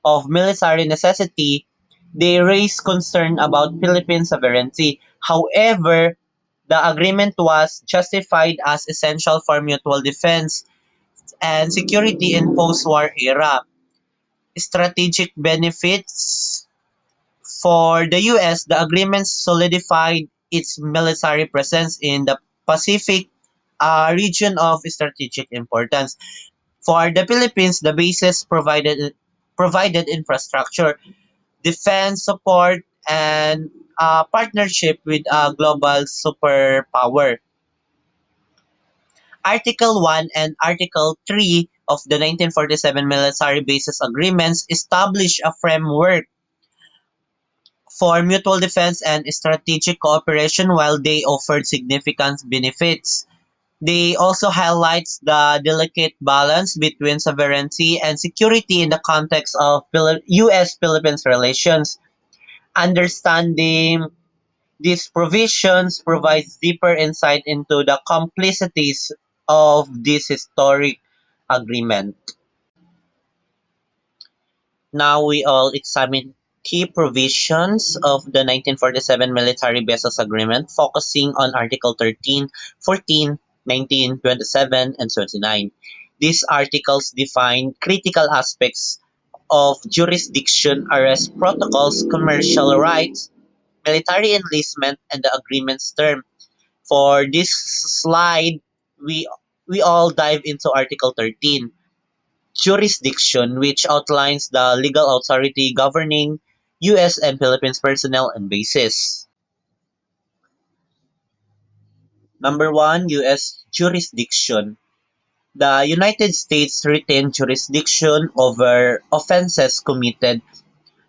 of military necessity, they raise concern about Philippine sovereignty. However, the agreement was justified as essential for mutual defense and security in post-war era. Strategic benefits for the US, the agreement solidified its military presence in the Pacific, a region of strategic importance. For the Philippines, the bases provided infrastructure, defense support, and a partnership with a global superpower. Article 1 and Article 3 of the 1947 Military Bases Agreements establish a framework for mutual defense and strategic cooperation while they offered significant benefits. They also highlights the delicate balance between sovereignty and security in the context of US-Philippines relations. Understanding these provisions provides deeper insight into the complexities of this historic agreement. Now we all examine key provisions of the 1947 Military Bases Agreement, focusing on Article 13, 14, 19, 27, and 29. These articles define critical aspects of jurisdiction, arrest protocols, commercial rights, military enlistment, and the agreement's term. For this slide, we we all dive into Article 13, jurisdiction, which outlines the legal authority governing U.S. and Philippines personnel and bases. Number one, U.S. jurisdiction. The United States retains jurisdiction over offenses committed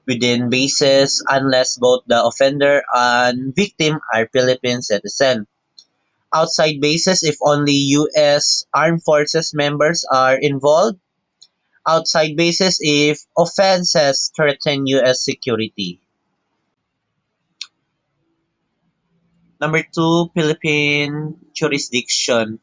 within bases unless both the offender and victim are Philippine citizens. Outside bases if only U.S. Armed Forces members are involved. Outside bases if offenses threaten U.S. security. Number two, Philippine jurisdiction.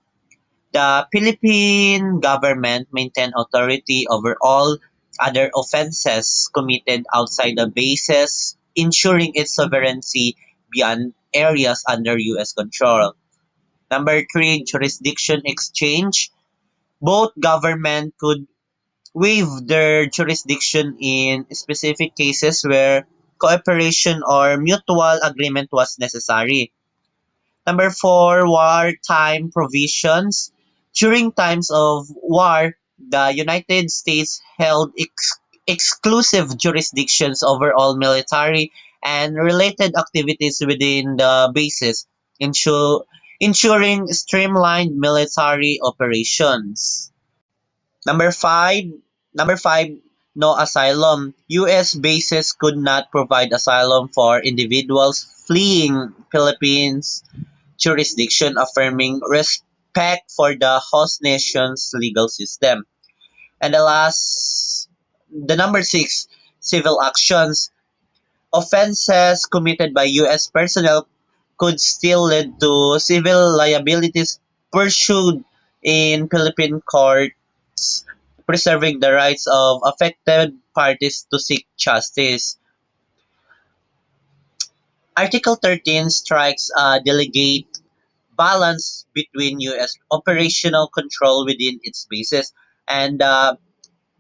The Philippine government maintains authority over all other offenses committed outside the bases, ensuring its sovereignty beyond areas under U.S. control. Number three, jurisdiction exchange. Both government could waive their jurisdiction in specific cases where cooperation or mutual agreement was necessary. Number four, wartime provisions. During times of war, the United States held exclusive jurisdictions over all military and related activities within the bases, ensuring streamlined military operations. Number five, number five, no asylum. U.S. bases could not provide asylum for individuals fleeing Philippines jurisdiction, affirming respect for the host nation's legal system. And the number six, civil actions. Offenses committed by U.S. personnel could still lead to civil liabilities pursued in Philippine courts, preserving the rights of affected parties to seek justice. Article 13 strikes a delicate balance between U.S. operational control within its bases and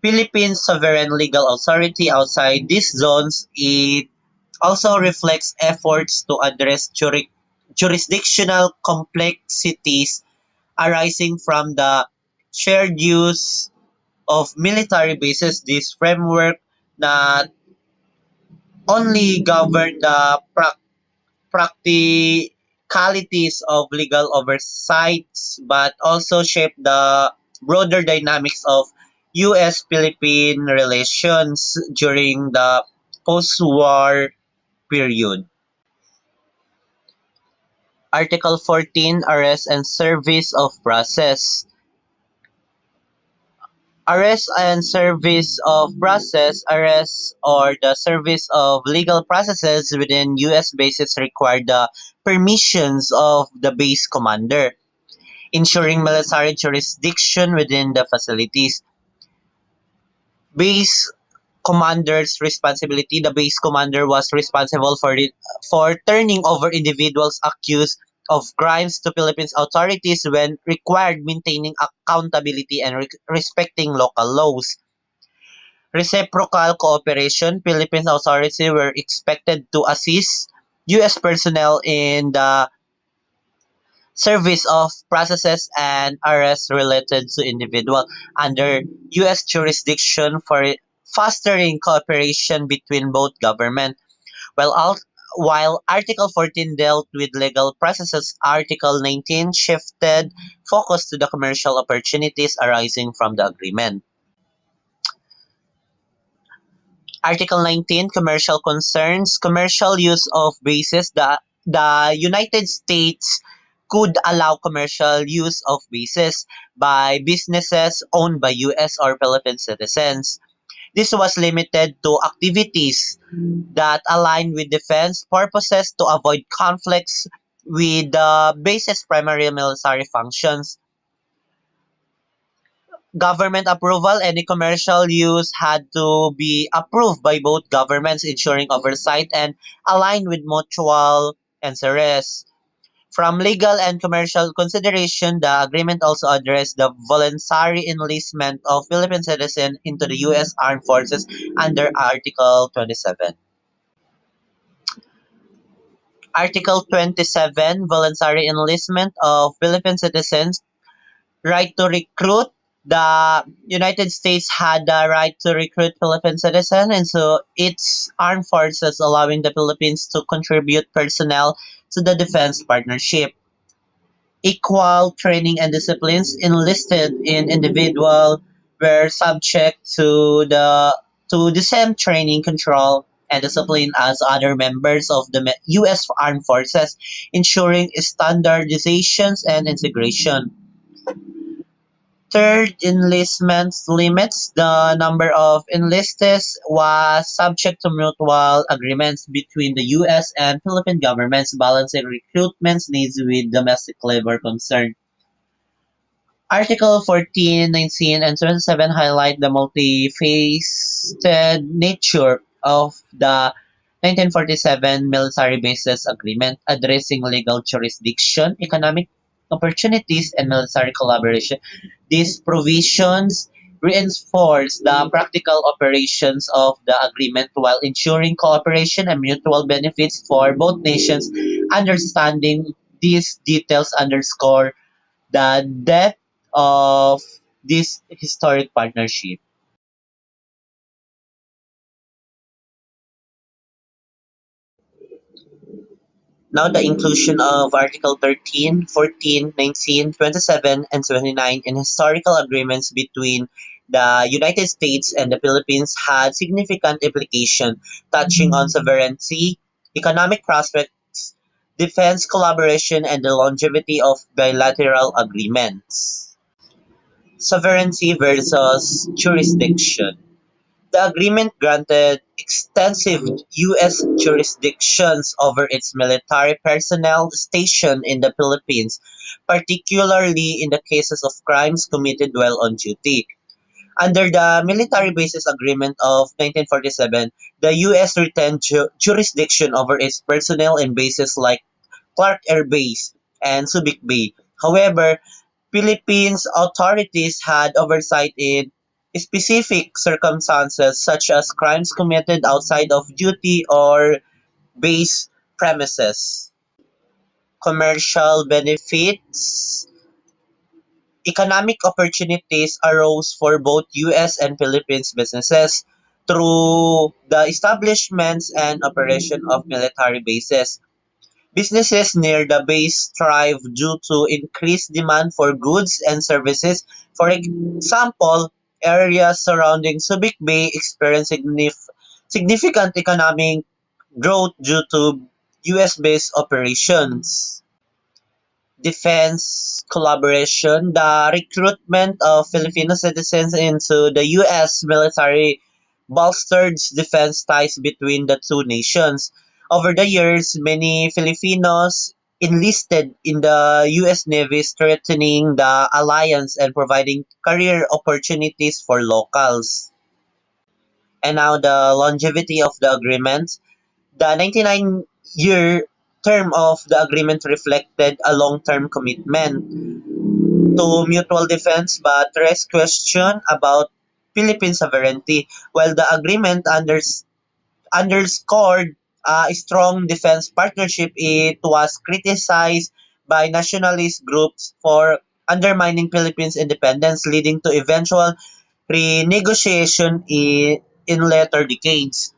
Philippines' sovereign legal authority outside these zones. It also reflects efforts to address jurisdictional complexities arising from the shared use of military bases. This framework not only govern the practicalities of legal oversights but also shape the broader dynamics of U.S. Philippine relations during the post war period. Article 14, Arrest and Service of Process. Arrest and service of process. Arrest or the service of legal processes within U.S. bases require the permissions of the base commander, ensuring military jurisdiction within the facilities. Base commander's responsibility. The base commander was responsible for turning over individuals accused of crimes to Philippines authorities when required, maintaining accountability and respecting local laws. Reciprocal cooperation. Philippines authorities were expected to assist U.S. personnel in the service of processes and arrests related to individual under U.S. jurisdiction for fostering cooperation between both government. While while Article 14 dealt with legal processes, Article 19 shifted focus to the commercial opportunities arising from the agreement. Article 19, commercial concerns, commercial use of bases. The United States could allow commercial use of bases by businesses owned by U.S. or Philippine citizens. This was limited to activities that align with defense purposes to avoid conflicts with the base's primary military functions. Government approval. Any commercial use had to be approved by both governments, ensuring oversight and aligned with mutual interests. From legal and commercial consideration, the agreement also addressed the voluntary enlistment of Philippine citizens into the U.S. Armed Forces under Article 27. Article 27, voluntary enlistment of Philippine citizens. Right to recruit. The United States had the right to recruit Philippine citizens into its armed forces, allowing the Philippines to contribute personnel to the defense partnership. Equal training and disciplines. Enlisted in individual were subject to the same training, control, and discipline as other members of the U.S. Armed Forces, ensuring standardizations and integration. Third, enlistment limits. The number of enlistees was subject to mutual agreements between the U.S. and Philippine governments, balancing recruitment needs with domestic labor concern. Article 14, 19, and 27 highlight the multifaceted nature of the 1947 Military Bases Agreement, addressing legal jurisdiction, economic opportunities, and military collaboration. These provisions reinforce the practical operations of the agreement while ensuring cooperation and mutual benefits for both nations. Understanding these details underscore the depth of this historic partnership. Now, the inclusion of Article 13, 14, 19, 27, and 29 in historical agreements between the United States and the Philippines had significant implication touching on sovereignty, economic prospects, defense collaboration, and the longevity of bilateral agreements. Sovereignty versus jurisdiction. The agreement granted extensive U.S. jurisdictions over its military personnel stationed in the Philippines, particularly in the cases of crimes committed while on duty. Under the Military Bases Agreement of 1947, the U.S. retained jurisdiction over its personnel in bases like Clark Air Base and Subic Bay. However, Philippines authorities had oversight in specific circumstances such as crimes committed outside of duty or base premises. Commercial benefits. Economic opportunities arose for both U.S. and Philippines businesses through the establishments and operation of military bases. Businesses near the base thrive due to increased demand for goods and services. For example, areas surrounding Subic Bay experience significant economic growth due to US-based operations. Defense collaboration, the recruitment of Filipino citizens into the U.S. military bolstered defense ties between the two nations. Over the years, many Filipinos enlisted in the U.S. Navy, strengthening the alliance and providing career opportunities for locals. And now the longevity of the agreement. The 99-year term of the agreement reflected a long-term commitment to mutual defense but raised question about Philippine sovereignty. While the agreement underscored a strong defense partnership, it was criticized by nationalist groups for undermining Philippines' independence, leading to eventual renegotiation in later decades.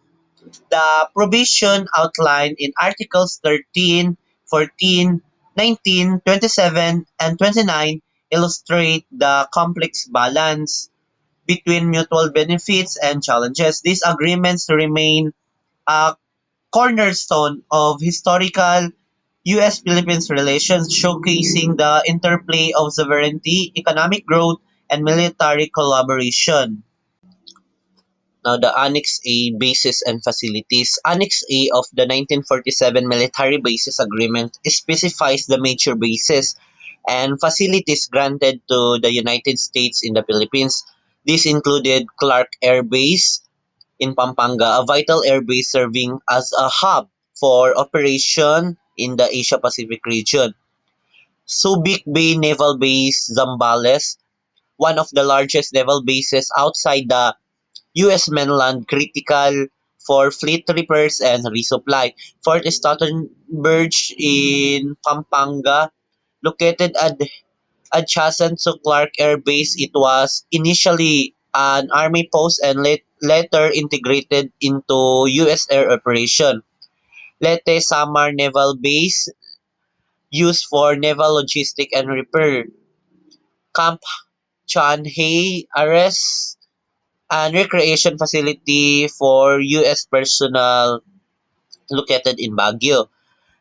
The provision outlined in Articles 13, 14, 19, 27, and 29 illustrate the complex balance between mutual benefits and challenges. These agreements remain a cornerstone of historical U.S.-Philippines relations, showcasing the interplay of sovereignty, economic growth, and military collaboration. Now, the Annex A bases and facilities. Annex A of the 1947 Military Bases Agreement specifies the major bases and facilities granted to the United States in the Philippines. This included Clark Air Base in Pampanga, a vital air base serving as a hub for operation in the Asia Pacific region. Subic Bay Naval Base, Zambales, one of the largest naval bases outside the U.S. mainland, critical for fleet repairs and resupply. Fort Stoutenburg in Pampanga, located adjacent to Clark Air Base, it was initially an army post and later integrated into U.S. air operation. Leyte Samar Naval Base, used for naval logistic and repair. Camp Chanhae Arrest and recreation facility for U.S. personnel located in Baguio.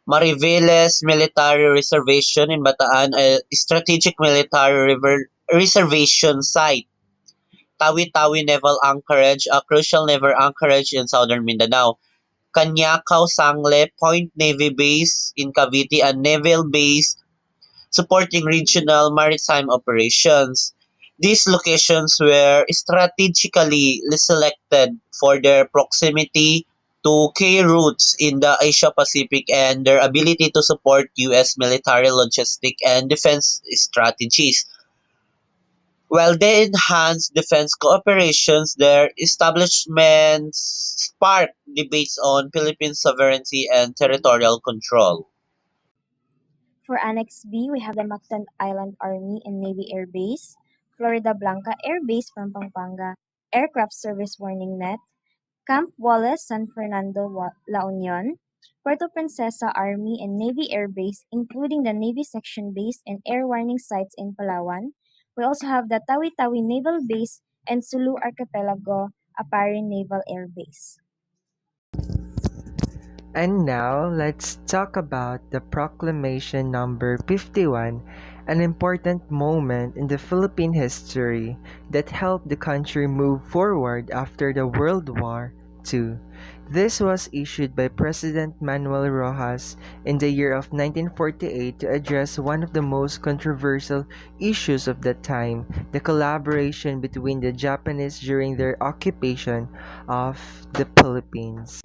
Mariveles Military Reservation in Bataan, a strategic military reservation site. Tawi-Tawi Naval Anchorage, a crucial naval anchorage in southern Mindanao. Canyacao Sangle Point Navy Base in Cavite, a naval base supporting regional maritime operations. These locations were strategically selected for their proximity to key routes in the Asia Pacific and their ability to support U.S. military logistic and defense strategies. While they enhanced defense cooperations, their establishments sparked debates on Philippine sovereignty and territorial control. For Annex B, we have the Mactan Island Army and Navy Air Base, Florida Blanca Air Base from Pampanga, Aircraft Service Warning Net, Camp Wallace, San Fernando, La Union, Puerto Princesa Army and Navy Air Base, including the Navy Section Base and air warning sites in Palawan. We also have the Tawi-Tawi Naval Base and Sulu Archipelago, Apari Naval Air Base. And now, let's talk about the Proclamation number 51 an important moment in the Philippine history that helped the country move forward after the World War II. This was issued by President Manuel Rojas in the year of 1948 to address one of the most controversial issues of the time, the collaboration between the Japanese during their occupation of the Philippines.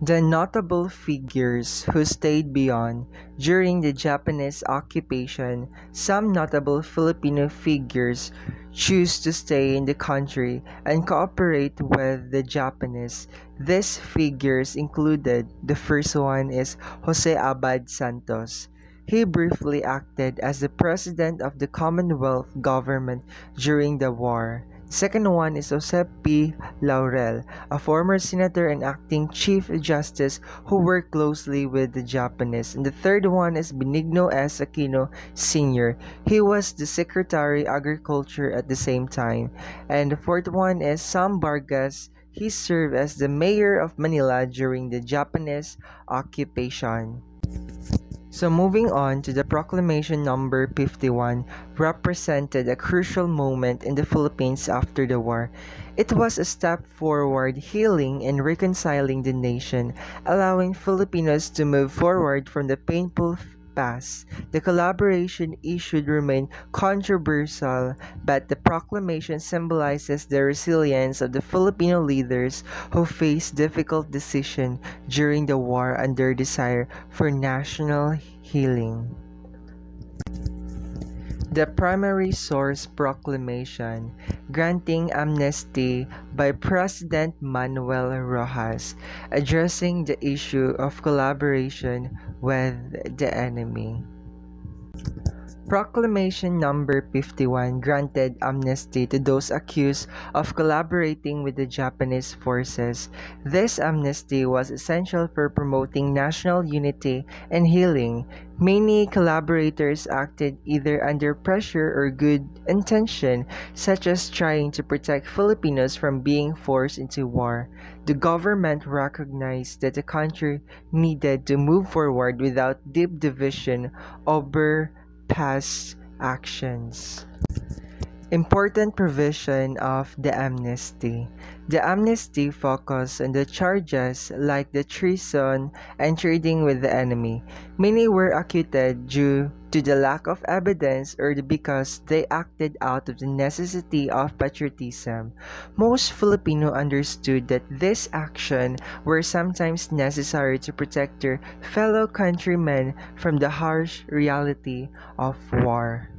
The notable figures who stayed beyond during the Japanese occupation, some notable Filipino figures choose to stay in the country and cooperate with the Japanese. These figures included, the first one is Jose Abad Santos. He briefly acted as the president of the Commonwealth government during the war. The second one is Josep P. Laurel, a former senator and acting chief justice who worked closely with the Japanese. And the third one is Benigno S. Aquino Sr. He was the Secretary Agriculture at the same time. And the fourth one is Sam Vargas. He served as the mayor of Manila during the Japanese occupation. So moving on to the Proclamation Number 51 represented a crucial moment in the Philippines after the war. It was a step forward healing and reconciling the nation, allowing Filipinos to move forward from the painful past. The collaboration issued remained controversial, but the proclamation symbolizes the resilience of the Filipino leaders who faced difficult decisions during the war and their desire for national healing. The Primary Source Proclamation, granting amnesty by President Manuel Rojas, addressing the issue of collaboration with the enemy. Proclamation Number 51 granted amnesty to those accused of collaborating with the Japanese forces. This amnesty was essential for promoting national unity and healing. Many collaborators acted either under pressure or good intention, such as trying to protect Filipinos from being forced into war. The government recognized that the country needed to move forward without deep division over past actions. Important provision of the amnesty. The amnesty focused on the charges like the treason and trading with the enemy. Many were acquitted due to the lack of evidence or because they acted out of the necessity of patriotism. Most Filipino understood that this action were sometimes necessary to protect their fellow countrymen from the harsh reality of war.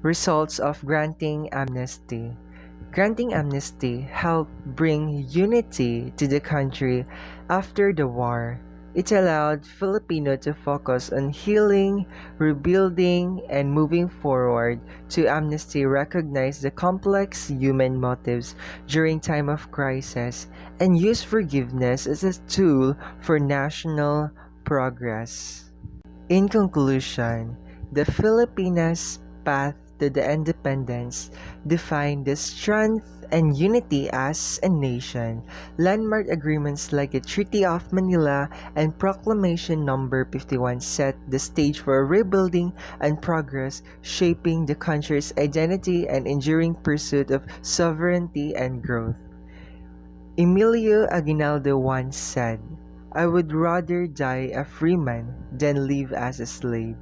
Results of granting amnesty. Granting amnesty helped bring unity to the country after the war. It allowed Filipino to focus on healing, rebuilding, and moving forward. To amnesty recognize the complex human motives during time of crisis and use forgiveness as a tool for national progress. In conclusion, the Filipinas' path to the independence defined the strength and unity as a nation. Landmark agreements like the Treaty of Manila and Proclamation Number 51 set the stage for rebuilding and progress, shaping the country's identity and enduring pursuit of sovereignty and growth. Emilio Aguinaldo once said, "I would rather die a free man than live as a slave."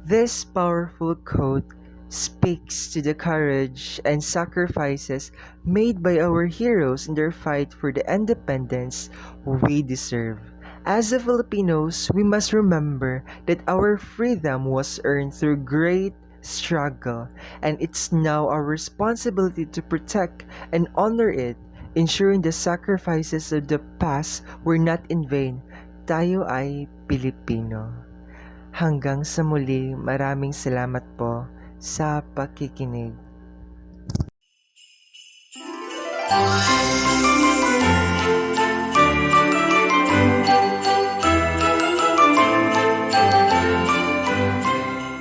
This powerful quote speaks to the courage and sacrifices made by our heroes in their fight for the independence we deserve. As a Filipinos, we must remember that our freedom was earned through great struggle, and it's now our responsibility to protect and honor it, ensuring the sacrifices of the past were not in vain. Tayo ay Pilipino. Hanggang sa muli, maraming salamat po sa pakikinig.